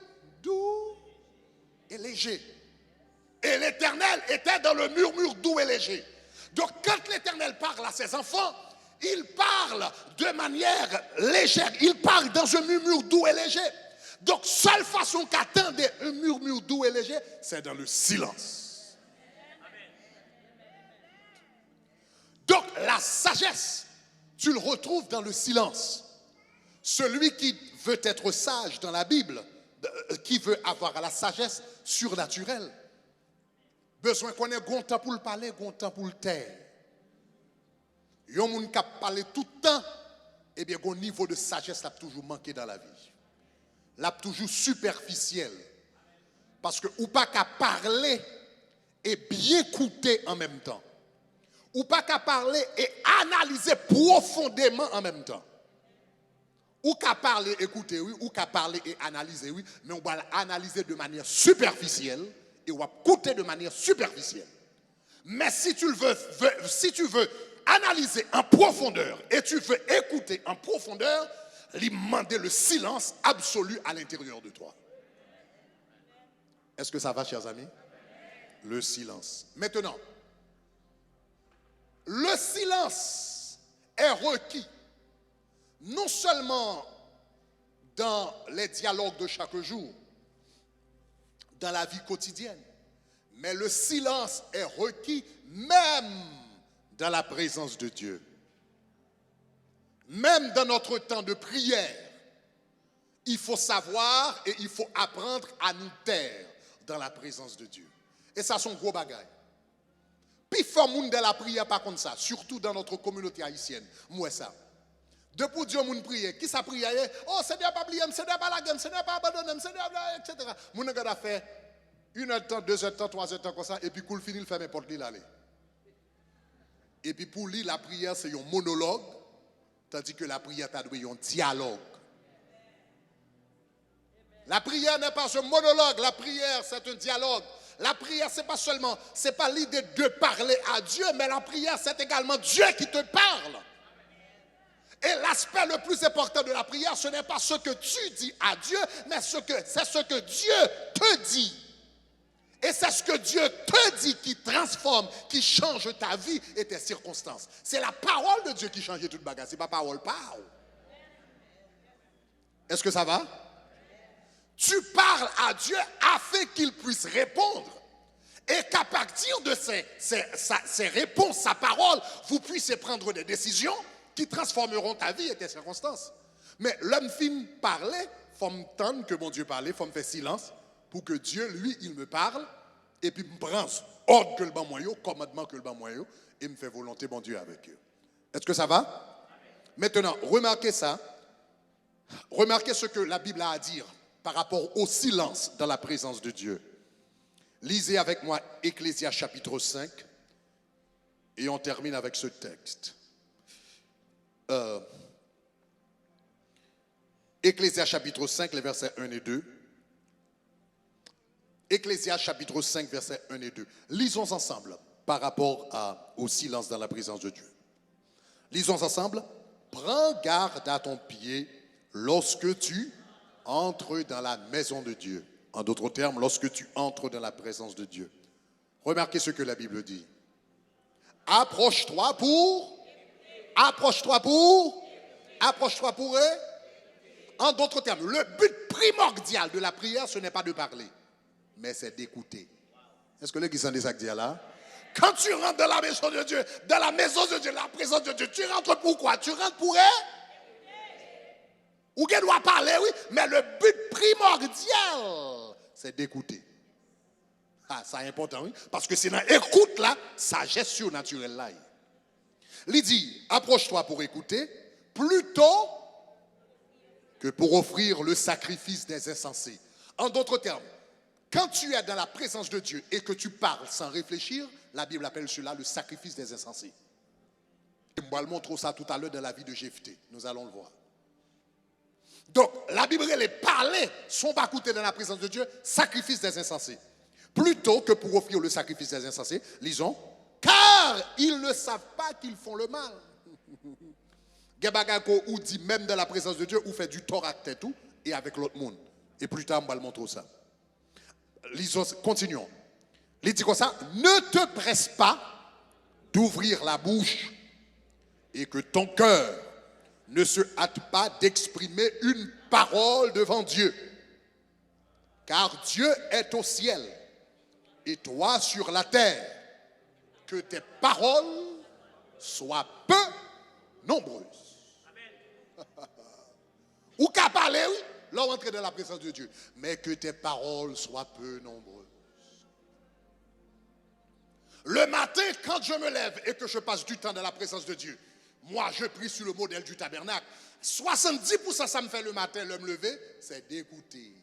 doux et léger. Et l'Éternel était dans le murmure doux et léger. Donc quand l'Éternel parle à ses enfants, il parle de manière légère. Il parle dans un murmure doux et léger. Donc seule façon qu'attendre un murmure doux et léger, c'est dans le silence. Donc la sagesse, tu le retrouves dans le silence. Celui qui veut être sage dans la Bible, qui veut avoir la sagesse surnaturelle, besoin qu'on ait bon temps pour le parler, bon temps pour le taire. Yon moun qui parle tout le temps, eh bien, au niveau de sagesse, l'a toujours manqué dans la vie. L'a toujours superficiel. Parce que ou pas qu'à parler et bien écouter en même temps. Ou pas qu'à parler et analyser profondément en même temps. Ou qu'à parler, écouter, oui, ou qu'à parler et analyser, oui, mais on va analyser de manière superficielle et on va écouter de manière superficielle. Mais si tu veux analyser en profondeur et tu veux écouter en profondeur, lui demander le silence absolu à l'intérieur de toi. Est-ce que ça va, chers amis? Le silence. Maintenant, le silence est requis non seulement dans les dialogues de chaque jour, dans la vie quotidienne, mais le silence est requis même dans la présence de Dieu. Même dans notre temps de prière, il faut savoir et il faut apprendre à nous taire dans la présence de Dieu. Et ça, c'est un gros bagage. Puis, il faut monde de la prière, par contre, ça, surtout dans notre communauté haïtienne. Moi, ça. Depuis Dieu, mon prière, qui ça prie? Oh, c'est déjà pas oublié, c'est déjà pas la gamme, c'est déjà pas abandonné, c'est déjà pas, etc. Mon gars a fait 1 heure de temps, 2 heures de temps, 3 heures de temps, comme ça, et puis, cool, fini, il fait n'importe qui l'aller. Et puis, pour lui, la prière, c'est un monologue, tandis que la prière, t'as doué un dialogue. La prière n'est pas un monologue, la prière, c'est un dialogue. La prière, c'est pas l'idée de parler à Dieu, mais la prière, c'est également Dieu qui te parle. Et l'aspect le plus important de la prière, ce n'est pas ce que tu dis à Dieu, mais c'est ce que Dieu te dit. Et c'est ce que Dieu te dit qui transforme, qui change ta vie et tes circonstances. C'est la parole de Dieu qui change toute bagarre. C'est pas parole. Est-ce que ça va? Tu parles à Dieu afin qu'il puisse répondre. Et qu'à partir de ces réponses, sa parole, vous puissiez prendre des décisions qui transformeront ta vie et tes circonstances. Mais l'homme film parlait, il faut me tendre que mon Dieu parlait, il faut me faire silence pour que Dieu, lui, il me parle et puis me prend ordre que le ban moyen, commandement que le ban moyen et me fait volonté, mon Dieu, avec eux. Est-ce que ça va? Maintenant, remarquez ça. Remarquez ce que la Bible a à dire par rapport au silence dans la présence de Dieu. Lisez avec moi Ecclésias chapitre 5 et on termine avec ce texte. Ecclésias chapitre 5, les versets 1 et 2. Ecclésias chapitre 5, versets 1 et 2. Lisons ensemble par rapport au silence dans la présence de Dieu. Lisons ensemble. Prends garde à ton pied lorsque tu entres dans la maison de Dieu. En d'autres termes, lorsque tu entres dans la présence de Dieu. Remarquez ce que la Bible dit. Approche-toi pour eux. En d'autres termes, le but primordial de la prière, ce n'est pas de parler, mais c'est d'écouter. Est-ce que les qui sont des actes là? Quand tu rentres dans la maison de Dieu, la présence de Dieu, tu rentres pour quoi? Tu rentres pour eux? Ou qu'elle doit parler, oui, mais le but primordial, c'est d'écouter. Ah, c'est important, oui, parce que c'est dans l'écoute là, sagesse surnaturelle là. Il dit, approche-toi pour écouter, plutôt que pour offrir le sacrifice des insensés. En d'autres termes, quand tu es dans la présence de Dieu et que tu parles sans réfléchir, la Bible appelle cela le sacrifice des insensés. On va le montrer ça tout à l'heure dans la vie de Jephthé. Nous allons le voir. Donc, la Bible, les parler sont pas écoutés dans la présence de Dieu, sacrifice des insensés. Plutôt que pour offrir le sacrifice des insensés, lisons, car ils ne savent pas qu'ils font le mal. Gebagako ou dit même dans la présence de Dieu, ou fait du tort à tête tout, et avec l'autre monde. Et plus tard, on va le montrer ça. Lisons, continuons. Il dit comme ça, ne te presse pas d'ouvrir la bouche et que ton cœur ne se hâte pas d'exprimer une parole devant Dieu. Car Dieu est au ciel et toi sur la terre. Que tes paroles soient peu nombreuses. Ou qu'à parler, oui, là on entre dans la présence de Dieu. Mais que tes paroles soient peu nombreuses. Le matin, quand je me lève et que je passe du temps dans la présence de Dieu, moi, je prie sur le modèle du tabernacle. 70% ça me fait le matin, le me lever, c'est d'écouter.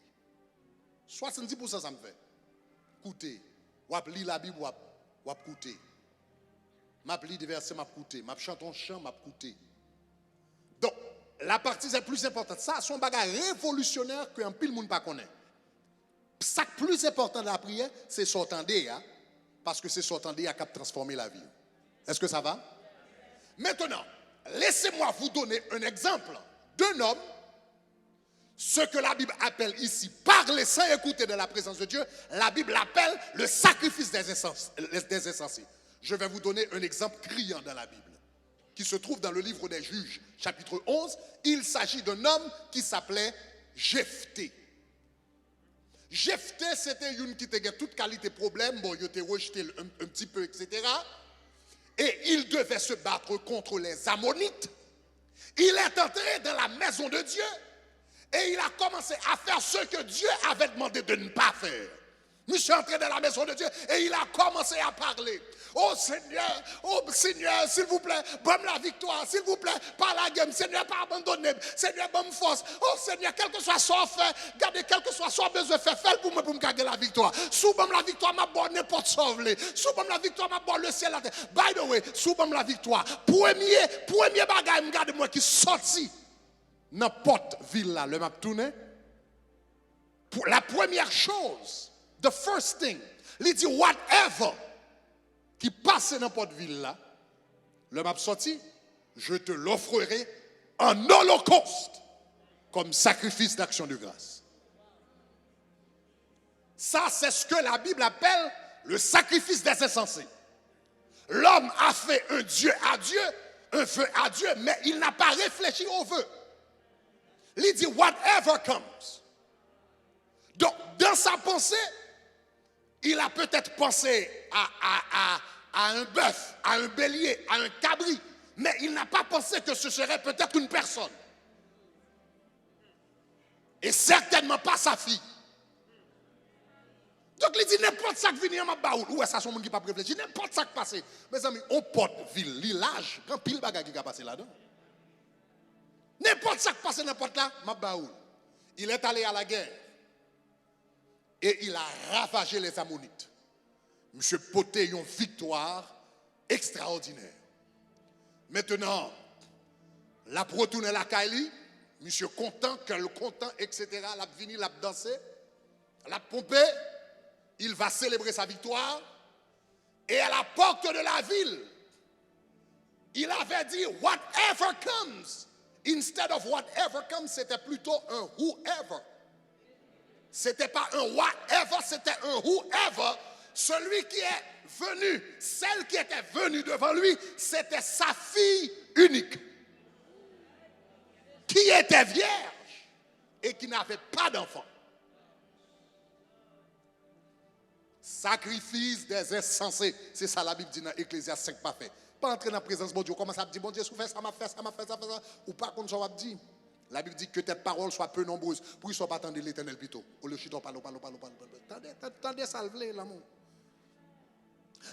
70% ça me fait. Écouter. Ou lire la Bible, ou écouter. m'a lis des versets, m'a coûté, m'a chanté un chant, m'a coûté. Donc, la partie est plus importante. Ça, c'est un bagage révolutionnaire qu'un pile monde pas connaît. Ça qui est plus important de la prière, c'est s'entender, hein, parce que c'est s'entender qui a transformé la vie. Est-ce que ça va? Maintenant, laissez-moi vous donner un exemple d'un homme, ce que la Bible appelle ici, parler sans écouter de la présence de Dieu, la Bible appelle le sacrifice des insensés. Je vais vous donner un exemple criant dans la Bible, qui se trouve dans le livre des Juges, chapitre 11. Il s'agit d'un homme qui s'appelait Jephthé. Jephthé, c'était une qui avait toute qualité problème, bon, il était rejeté un petit peu, etc. Et il devait se battre contre les Ammonites. Il est entré dans la maison de Dieu et il a commencé à faire ce que Dieu avait demandé de ne pas faire. Monsieur est entré dans la maison de Dieu et il a commencé à parler. Oh Seigneur, s'il vous plaît, donne la victoire, s'il vous plaît, pas la gueule, Seigneur, pas abandonner, Seigneur, bonne force. Oh Seigneur, quel que soit son fait, gardez quel que soit son besoin, fais pour moi pour me gagner la victoire. Sous la victoire, m'a bonne n'importe sauver. Sous la victoire, m'a bonne le ciel la terre. By the way, sous la victoire, premier bagage, regarde moi qui sorti n'importe ville là, le m'a tourné. Pour la première chose, the first thing, il dit whatever qui passe dans n'importe ville là, le m'a sorti, je te l'offrirai en holocauste comme sacrifice d'action de grâce. Ça, c'est ce que la Bible appelle le sacrifice des insensés. L'homme a fait un Dieu à Dieu, un vœu à Dieu, mais il n'a pas réfléchi au vœu. Il dit whatever comes. Donc, dans sa pensée, il a peut-être pensé à un bœuf, à un bélier, à un cabri, mais il n'a pas pensé que ce serait peut-être une personne. Et certainement pas sa fille. Donc il dit n'importe ça qui vient à ma baoul. Où est-ce que son monde qui n'a pas réfléchi? N'importe ça qui passe. Mes amis, on porte ville, village, grand pile bagage qui a passé là-dedans. N'importe ça qui passe n'importe là, ma baoul. Il est allé à la guerre. Et il a ravagé les Ammonites. Monsieur Poté une victoire extraordinaire. Maintenant, la retourne la Kaili, monsieur content, qu'elle content, etc. La vini, la dansé, la pompé, il va célébrer sa victoire. Et à la porte de la ville, il avait dit whatever comes. Instead of whatever comes, c'était plutôt un whoever. C'était pas un whatever, c'était un whoever. Celui qui est venu, celle qui était venue devant lui, c'était sa fille unique. Qui était vierge et qui n'avait pas d'enfant. Sacrifice des insensés. C'est ça la Bible dit dans Ecclésiaste 5 pas fait. Pas entrer dans la présence de Dieu. Comment ça dit, bon Dieu, ça m'a fait, ça. Ou pas comme ça, on dit. La Bible dit que tes paroles soient peu nombreuses pour qu'ils ne soient pas attendus l'Éternel plutôt. Au lieu de parler. Attendez ça, l'amour.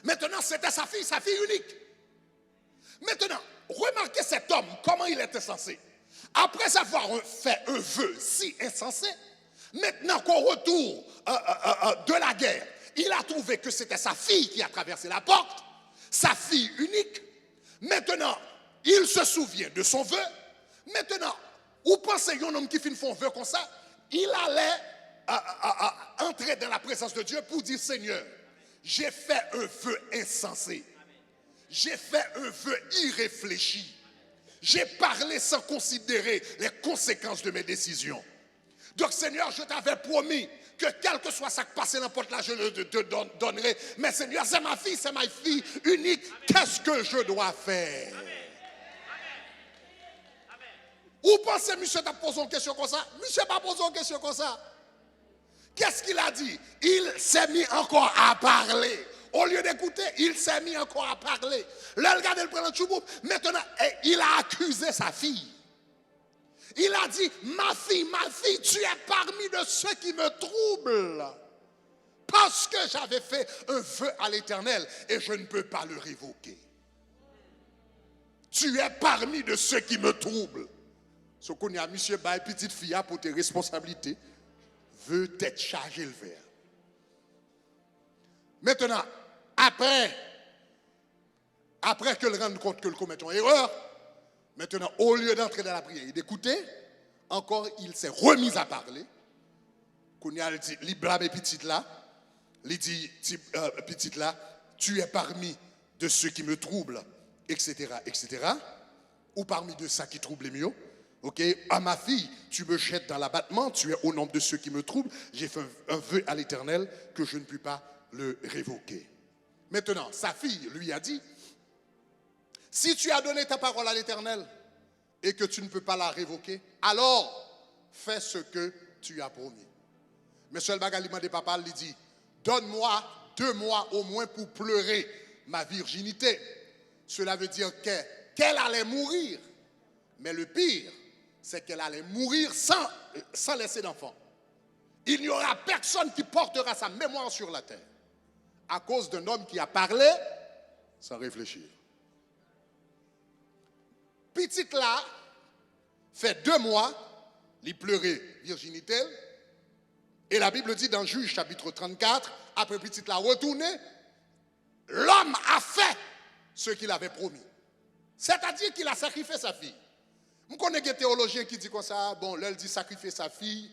Maintenant, c'était sa fille unique. Maintenant, remarquez cet homme, comment il était censé. Après avoir fait un vœu si insensé, maintenant qu'au retour de la guerre, il a trouvé que c'était sa fille qui a traversé la porte, sa fille unique. Maintenant, il se souvient de son vœu. Maintenant, vous pensez qu'un homme qui fait un vœu comme ça, il allait entrer dans la présence de Dieu pour dire Seigneur, j'ai fait un vœu insensé. J'ai fait un vœu irréfléchi. J'ai parlé sans considérer les conséquences de mes décisions. Donc Seigneur, je t'avais promis que quel que soit ça qui passe n'importe là, je te donnerai. Mais Seigneur, c'est ma fille unique. Qu'est-ce que je dois faire? Ou pensez, monsieur, t'a posé une question comme ça? Monsieur n'a pas posé une question comme ça. Qu'est-ce qu'il a dit? Il s'est mis encore à parler. Au lieu d'écouter, il s'est mis encore à parler. Là, regardez le prénom de Choubou. Maintenant, il a accusé sa fille. Il a dit, ma fille, tu es parmi de ceux qui me troublent. Parce que j'avais fait un vœu à l'Éternel et je ne peux pas le révoquer. Tu es parmi de ceux qui me troublent. Ce qu'on a, monsieur, bah, petite fille, pour tes responsabilités, veut être chargé le verre. Maintenant, après que le rende compte que le commet une erreur, maintenant, au lieu d'entrer dans la prière et d'écouter, encore il s'est remis à parler. Qu'on a dit, il blâme petite là, il dit, petite là, tu es parmi de ceux qui me troublent, etc., etc., ou parmi de ceux qui troublent les mieux. Ok, à ma fille, tu me jettes dans l'abattement, tu es au nombre de ceux qui me troublent. J'ai fait un vœu à l'Éternel que je ne puis pas le révoquer. Maintenant, sa fille lui a dit, si tu as donné ta parole à l'Éternel et que tu ne peux pas la révoquer, alors fais ce que tu as promis. Mais seul bagali m'a dit papa, lui dit, donne-moi 2 mois au moins pour pleurer ma virginité. Cela veut dire qu'elle allait mourir. Mais le pire, c'est qu'elle allait mourir sans laisser d'enfant. Il n'y aura personne qui portera sa mémoire sur la terre à cause d'un homme qui a parlé sans réfléchir. Petite là, fait 2 mois, il pleurait virginité. Et la Bible dit dans Juge chapitre 34, après petite là retourné, l'homme a fait ce qu'il avait promis. C'est-à-dire qu'il a sacrifié sa fille. Je connais des théologiens qui disent comme ça, bon, là, il dit sacrifier sa fille,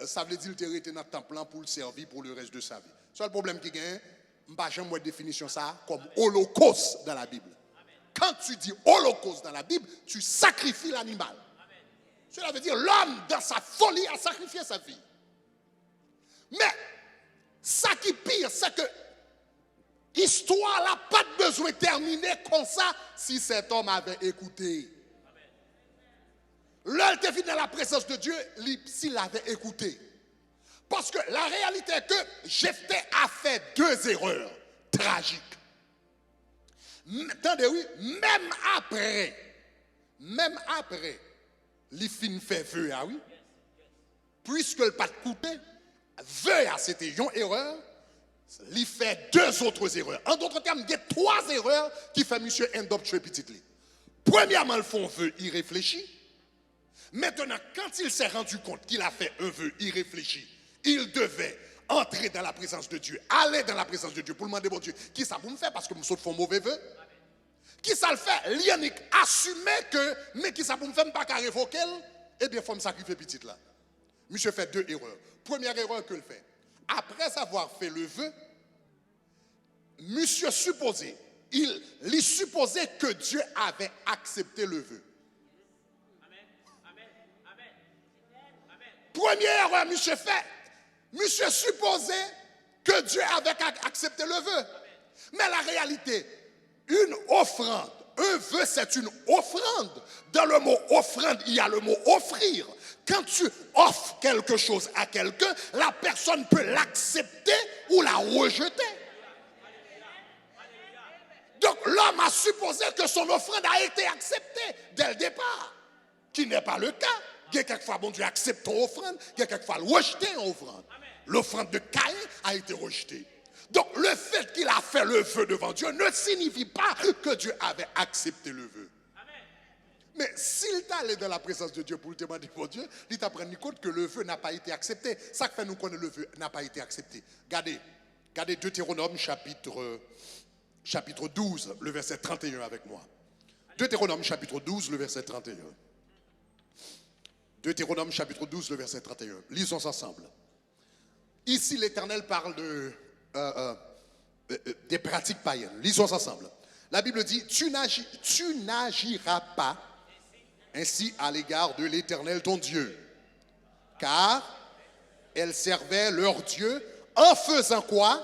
ça veut dire qu'il était dans le temple pour le servir pour le reste de sa vie. C'est le problème qui gagne, je n'ai jamais une définition ça comme holocauste dans la Bible. Quand tu dis holocauste dans la Bible, tu sacrifies l'animal. Cela veut dire l'homme, dans sa folie, a sacrifié sa fille. Mais, ça qui est pire, c'est que l'histoire n'a pas besoin de terminer comme ça si cet homme avait écouté. L'heure était venu dans la présence de Dieu s'il avait écouté. Parce que la réalité est que Jephthé a fait 2 erreurs tragiques. Attendez, oui, même après, les fins fait vœu, ah oui, puisque le pas de coupé, vœu, c'était une erreur, il fait 2 autres erreurs. En d'autres termes, il y a 3 erreurs qui fait monsieur end up tuer petit lit. Premièrement, le fond vœu, il réfléchit. Maintenant, quand il s'est rendu compte qu'il a fait un vœu irréfléchi, il devait entrer dans la présence de Dieu, aller dans la présence de Dieu pour demander, bon Dieu, qui ça pour me faire parce que je saute font mauvais vœu? Qui ça le fait? Lianique, assumer que, mais qui ça pour me faire, pas qu'à révoquer, eh bien, il faut me sacrifier petit là. Monsieur fait 2 erreurs. Première erreur que le fait. Après avoir fait le vœu, monsieur supposait, il supposait que Dieu avait accepté le vœu. Première erreur, monsieur fait. Monsieur supposait que Dieu avait accepté le vœu. Mais la réalité, une offrande, un vœu, c'est une offrande. Dans le mot offrande, il y a le mot offrir. Quand tu offres quelque chose à quelqu'un, la personne peut l'accepter ou la rejeter. Donc l'homme a supposé que son offrande a été acceptée dès le départ, qui n'est pas le cas. Il y a quelquefois, bon Dieu accepte ton offrande, il y a quelquefois rejeté une offrande. L'offrande de Caïn a été rejetée. Donc le fait qu'il a fait le vœu devant Dieu ne signifie pas que Dieu avait accepté le vœu. Mais s'il est allé dans la présence de Dieu pour le demander pour Dieu, il t'a pris compte que le vœu n'a pas été accepté. Ça fait nous connaître le vœu n'a pas été accepté. Regardez Deutéronome chapitre 12, le verset 31 avec moi. Deutéronome chapitre 12, le verset 31. Deutéronome chapitre 12, le verset 31. Lisons ensemble. Ici, l'Éternel parle des pratiques païennes. Lisons ensemble. La Bible dit, tu n'agiras pas ainsi à l'égard de l'Éternel ton Dieu, car elles servaient leur Dieu en faisant quoi?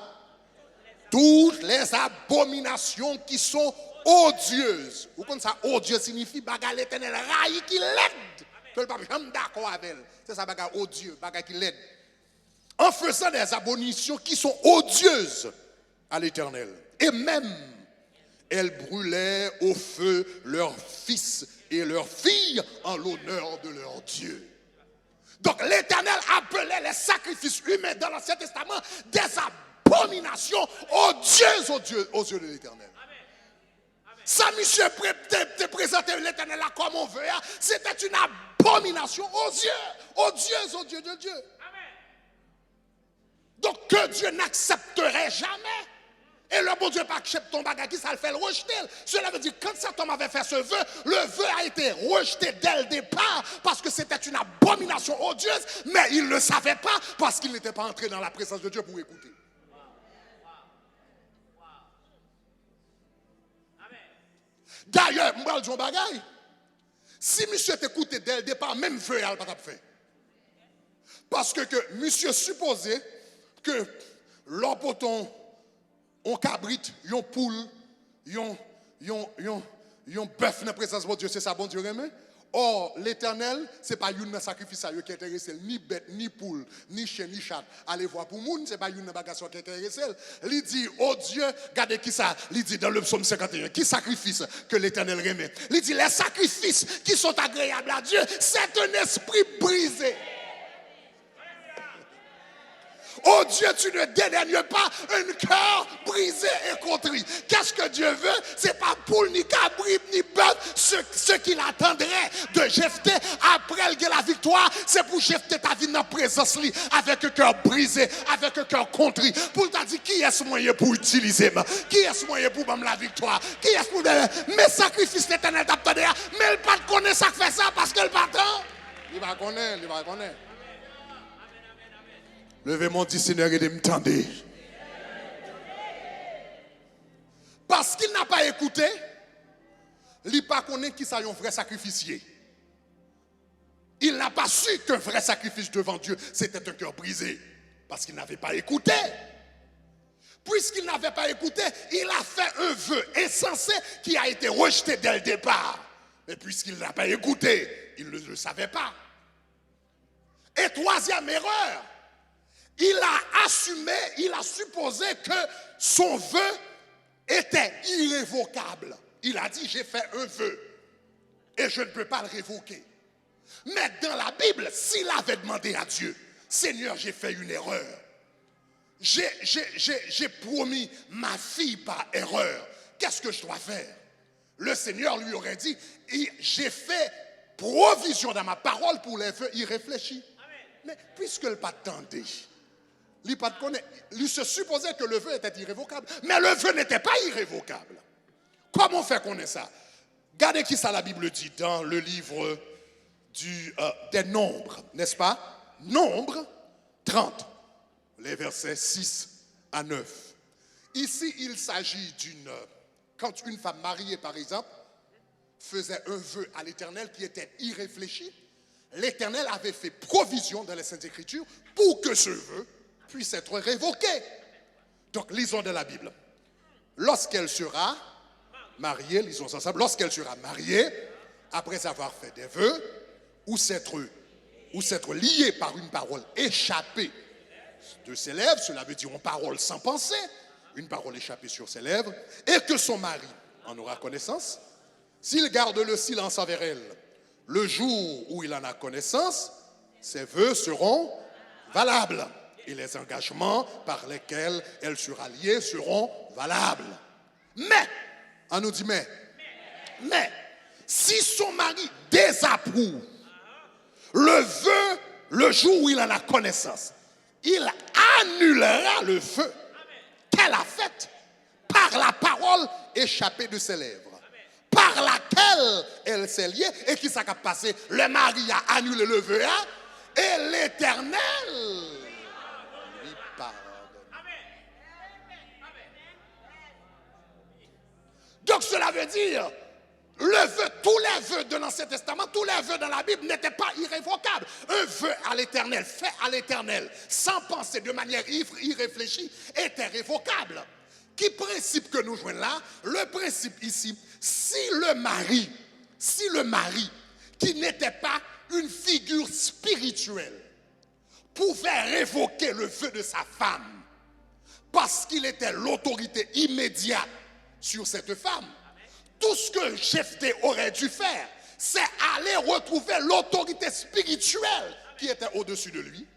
Toutes les abominations qui sont odieuses. Vous comprenez ça? Odieux signifie bagarre l'Éternel raille qui l'aide. Que le pape jamais d'accord avec elle. C'est ça bagarre odieux, bagarre qui l'aide. En faisant des abominations qui sont odieuses à l'Éternel. Et même, elles brûlaient au feu leurs fils et leurs filles en l'honneur de leur Dieu. Donc l'Éternel appelait les sacrifices humains dans l'Ancien Testament des abominations odieuses aux yeux de l'Éternel. Ça, monsieur, te présenter l'Éternel là comme on veut, c'était une abomination odieuse aux yeux de Dieu. Donc que Dieu n'accepterait jamais Et le bon Dieu pas accepte ton bagage, ça le fait le rejeter. Cela veut dire que quand cet homme avait fait ce vœu, le vœu a été rejeté dès le départ parce que c'était une abomination odieuse, mais il ne le savait pas parce qu'il n'était pas entré dans la présence de Dieu pour écouter. D'ailleurs, je vais dire un bagage. Si monsieur t'écoutait dès le départ, même vœu, il n'a pas fait. Parce que monsieur supposait que l'empoton, on cabrit, yon poule, yon bœuf dans la présence de Dieu, c'est ça bon Dieu remet. Or, l'Éternel, ce n'est pas un sacrifice qui intéresse, ni bête, ni poule, ni chien, ni chat. Allez voir pour moun, ce n'est pas un bagage qui intéresse. Il dit, oh Dieu, regardez qui ça, il dit dans le psaume 51, qui sacrifice que l'Éternel remet. Il dit, les sacrifices qui sont agréables à Dieu, c'est un esprit brisé. Oh Dieu, tu ne dédaignes pas un cœur brisé et contrit. Qu'est-ce que Dieu veut? C'est pas poule, ni cabri, ni bœuf. Ce qu'il attendrait de Jephthé après la victoire, c'est pour Jephthé ta vie dans la présence avec un cœur brisé, avec un cœur contrit. Pour t'a dit qui est-ce moyen pour utiliser, qui est-ce moyen pour la victoire, qui est-ce pour mes sacrifices l'éternel t'attendait, mais il pas connaît ça fait ça parce qu'il pas tant. Il va connaître, il va connaître. Levez mon dit Seigneur et m'tendez. Parce qu'il n'a pas écouté, il n'a pas connu qui ça un vrai sacrificier. Il n'a pas su qu'un vrai sacrifice devant Dieu, c'était un cœur brisé. Parce qu'il n'avait pas écouté. Puisqu'il n'avait pas écouté, il a fait un vœu insensé qui a été rejeté dès le départ. Mais puisqu'il n'a pas écouté, il ne le savait pas. Et troisième erreur, il a assumé, il a supposé que son vœu était irrévocable. Il a dit, j'ai fait un vœu et je ne peux pas le révoquer. Mais dans la Bible, s'il avait demandé à Dieu, Seigneur, j'ai fait une erreur. J'ai promis ma fille par erreur. Qu'est-ce que je dois faire? Le Seigneur lui aurait dit, j'ai fait provision dans ma parole pour les vœux irréfléchis. Mais puisque le pas tendait, il se supposait que le vœu était irrévocable. Mais le vœu n'était pas irrévocable. Comment on fait qu'on ait ça? Regardez qui ça la Bible dit dans le livre des Nombres, n'est-ce pas? Nombres 30, les versets 6 à 9. Ici, il s'agit quand une femme mariée, par exemple, faisait un vœu à l'Éternel qui était irréfléchi, l'Éternel avait fait provision dans les Saintes Écritures pour que ce vœu puisse être révoqué. Donc, lisons de la Bible. Lorsqu'elle sera mariée, lisons ensemble, lorsqu'elle sera mariée, après avoir fait des vœux, ou s'être liée par une parole échappée de ses lèvres, cela veut dire une parole sans pensée, une parole échappée sur ses lèvres, et que son mari en aura connaissance, s'il garde le silence envers elle, le jour où il en a connaissance, ses vœux seront valables. Et les engagements par lesquels elle sera liée seront valables. Mais, on nous dit mais, si son mari désapprouve le vœu le jour où il en a connaissance, il annulera le vœu qu'elle a fait par la parole échappée de ses lèvres, par laquelle elle s'est liée et qui s'est passé. Le mari a annulé le vœu et l'Éternel lui pardonne. Donc cela veut dire, tous les vœux de l'Ancien Testament, tous les vœux dans la Bible n'étaient pas irrévocables. Un vœu à l'Éternel, fait à l'Éternel, sans penser de manière irréfléchie, était révocable. Quel principe que nous jouons là? Le principe ici, si le mari, qui n'était pas une figure spirituelle, pouvait révoquer le vœu de sa femme, parce qu'il était l'autorité immédiate sur cette femme, tout ce que Jephthé aurait dû faire, c'est aller retrouver l'autorité spirituelle qui était au-dessus de lui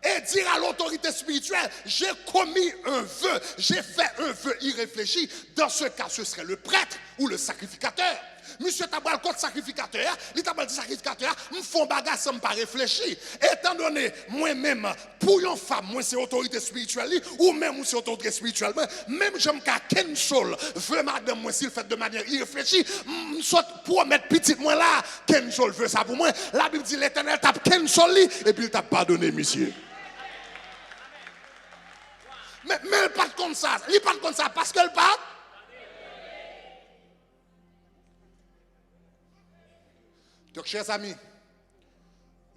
et dire à l'autorité spirituelle, j'ai commis un vœu, j'ai fait un vœu irréfléchi. Dans ce cas, ce serait le prêtre ou le sacrificateur. Monsieur t'a le contre sacrificateur, il t'a dit sacrificateur, me font bagarre sans pas réfléchir. Étant donné moi-même pour une femme, moi c'est autorité spirituelle ou même c'est autorité spirituelle, même j'aime qu'à cancel veut madame moi s'il fait de manière irréfléchie, soit pour mettre petite moi là, cancel veut ça pour moi. La Bible dit l'Éternel t'a cancel et puis il t'a pardonné monsieur. Mais il pas comme ça, il pas comme ça parce qu'elle part. Donc, chers amis,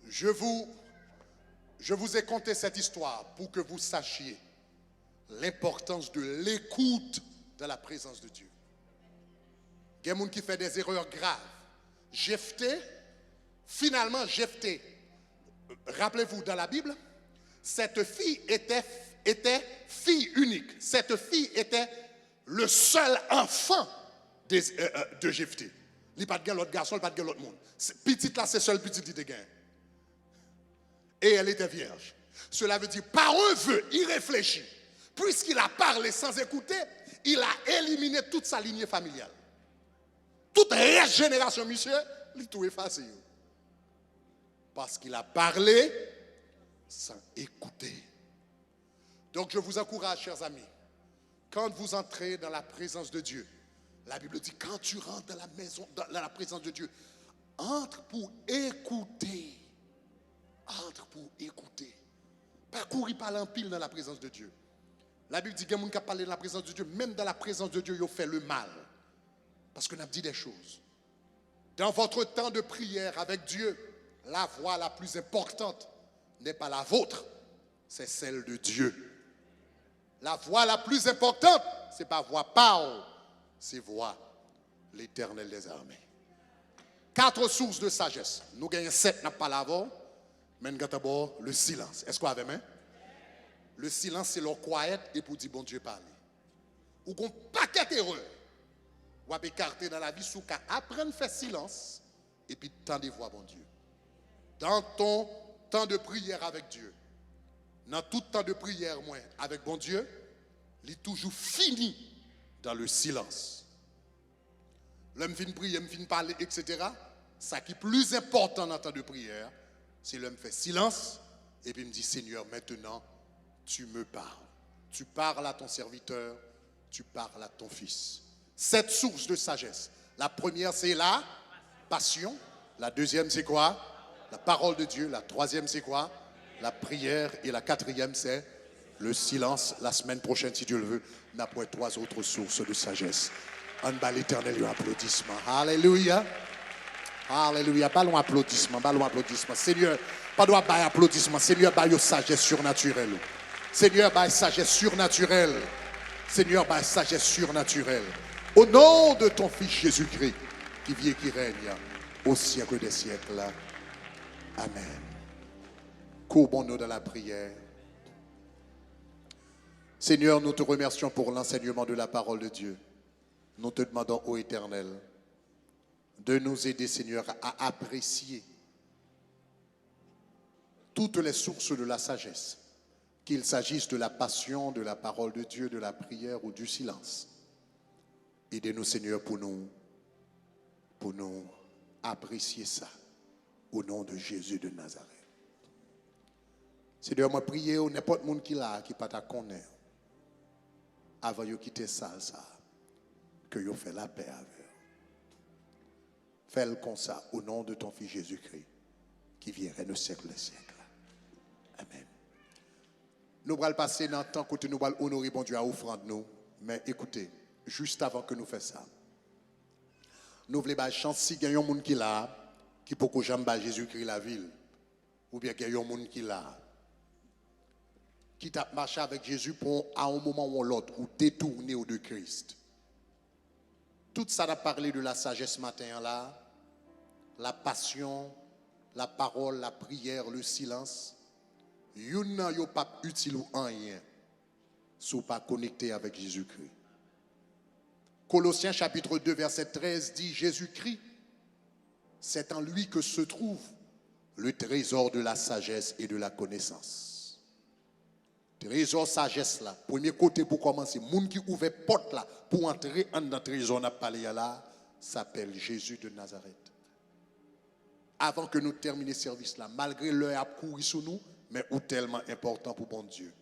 je vous ai conté cette histoire pour que vous sachiez l'importance de l'écoute de la présence de Dieu. Il y a des gens qui font des erreurs graves. Finalement, Jephthé, rappelez-vous dans la Bible, cette fille était fille unique. Cette fille était le seul enfant de Jephthé. Il n'y a pas de l'autre garçon, il n'y a pas de l'autre monde. Petite là, c'est seul petit qui était gain. Et elle était vierge. Cela veut dire, par un vœu irréfléchi, puisqu'il a parlé sans écouter, il a éliminé toute sa lignée familiale. Toute régénération, monsieur, il a tout effacé. Parce qu'il a parlé sans écouter. Donc je vous encourage, chers amis, quand vous entrez dans la présence de Dieu, la Bible dit, quand tu rentres dans la maison, dans la présence de Dieu, entre pour écouter. Entre pour écouter. Pas courir par l'empile dans la présence de Dieu. La Bible dit qu'il y a des gens qui parlent de la présence de Dieu, même dans la présence de Dieu, ils ont fait le mal. Parce qu'on a dit des choses. Dans votre temps de prière avec Dieu, la voix la plus importante n'est pas la vôtre, c'est celle de Dieu. La voix la plus importante, ce n'est pas voix Pao, c'est voix l'Éternel des armées. 4 sources de sagesse. Nous gagnons 7, n'a pas l'avant. Mais nous avons d'abord le silence. Est-ce qu'on a même? Le silence, c'est leur quiet et pour dire bon Dieu parler. Ou qu'on paquet d'erreurs. Ou à écarter dans la vie, sous qu'à apprendre à faire silence et puis tendre voix bon Dieu. Dans ton temps de prière avec Dieu, dans tout temps de prière, moi, avec bon Dieu, il est toujours fini dans le silence. L'homme finit de prier, l'homme finit de parler, etc. Ce qui est plus important dans le temps de prière, c'est l'homme fait silence et puis il me dit, Seigneur, maintenant, tu me parles. Tu parles à ton serviteur, tu parles à ton fils. 7 sources de sagesse. La première, c'est la passion. La deuxième, c'est quoi? La parole de Dieu. La troisième, c'est quoi? La prière. Et la quatrième, c'est le silence. La semaine prochaine, si Dieu le veut, on a pour 3 autres sources de sagesse. En bas l'Éternel, un applaudissement. Alléluia. Alléluia. Ballon applaudissement. Ballon applaudissement. Seigneur, pas de bail applaudissement. Seigneur, bail sagesse surnaturelle. Seigneur, bail sagesse surnaturelle. Seigneur, bail sagesse surnaturelle. Au nom de ton Fils Jésus-Christ, qui vit et qui règne au siècle des siècles. Amen. Courbons-nous dans la prière. Seigneur, nous te remercions pour l'enseignement de la parole de Dieu. Nous te demandons, ô Éternel, de nous aider, Seigneur, à apprécier toutes les sources de la sagesse, qu'il s'agisse de la passion, de la parole de Dieu, de la prière ou du silence. Aidez-nous, Seigneur, pour nous apprécier ça, au nom de Jésus de Nazareth. Seigneur, moi prier au n'importe monde qui là, qui pas ta connaître, avant de quitter ça, que vous fait la paix avec eux. Fais-le comme ça, au nom de ton Fils Jésus-Christ, qui viendrait le siècle des siècles. Amen. Nous allons passer dans le temps que nous allons honorer bon Dieu à offrande nous. Mais écoutez, juste avant que nous fassions ça, nous voulons une chance si il y a un monde qui là, qui peut que jamais Jésus-Christ la ville, ou bien qu'il y a un monde qui là, qui t'a marché avec Jésus pour à un moment ou l'autre, ou détourner de Christ. Tout ça a parlé de la sagesse matin là, la passion, la parole, la prière, le silence. Yon nan yo pas utile ou rien si pas connecté avec Jésus-Christ. Colossiens chapitre 2 verset 13 dit Jésus-Christ, c'est en lui que se trouve le trésor de la sagesse et de la connaissance. Trésor sagesse là, premier côté pour commencer, monde qui ouvre porte là pour entrer en dans trésor n'a parlé là, s'appelle Jésus de Nazareth. Avant que nous terminions ce service là, malgré l'heure à courir sur nous, mais ou tellement important pour bon Dieu.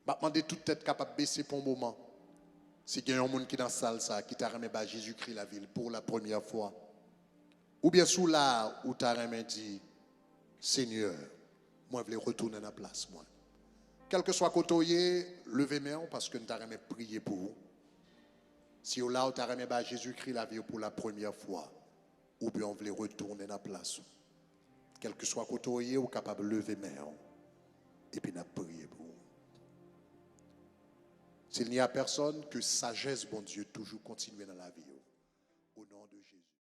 Je vais demander toute tête capable de baisser pour un moment. Si il y a un monde qui est dans la salle ça, qui t'a remis Jésus-Christ la ville pour la première fois. Ou bien sous là où t'a remis dit Seigneur, moi je veux retourner dans la place moi. Quel que soit côté, levez main parce que nous t'avons prié pour vous. Si vous là où t'avez remis Jésus-Christ la vie pour la première fois, ou bien on veut retourner dans la place. Quel que soit côté, vous capable de lever main et puis nous prier pour vous. S'il n'y a personne, que sagesse, bon Dieu, toujours continuer dans la vie. Au nom de Jésus.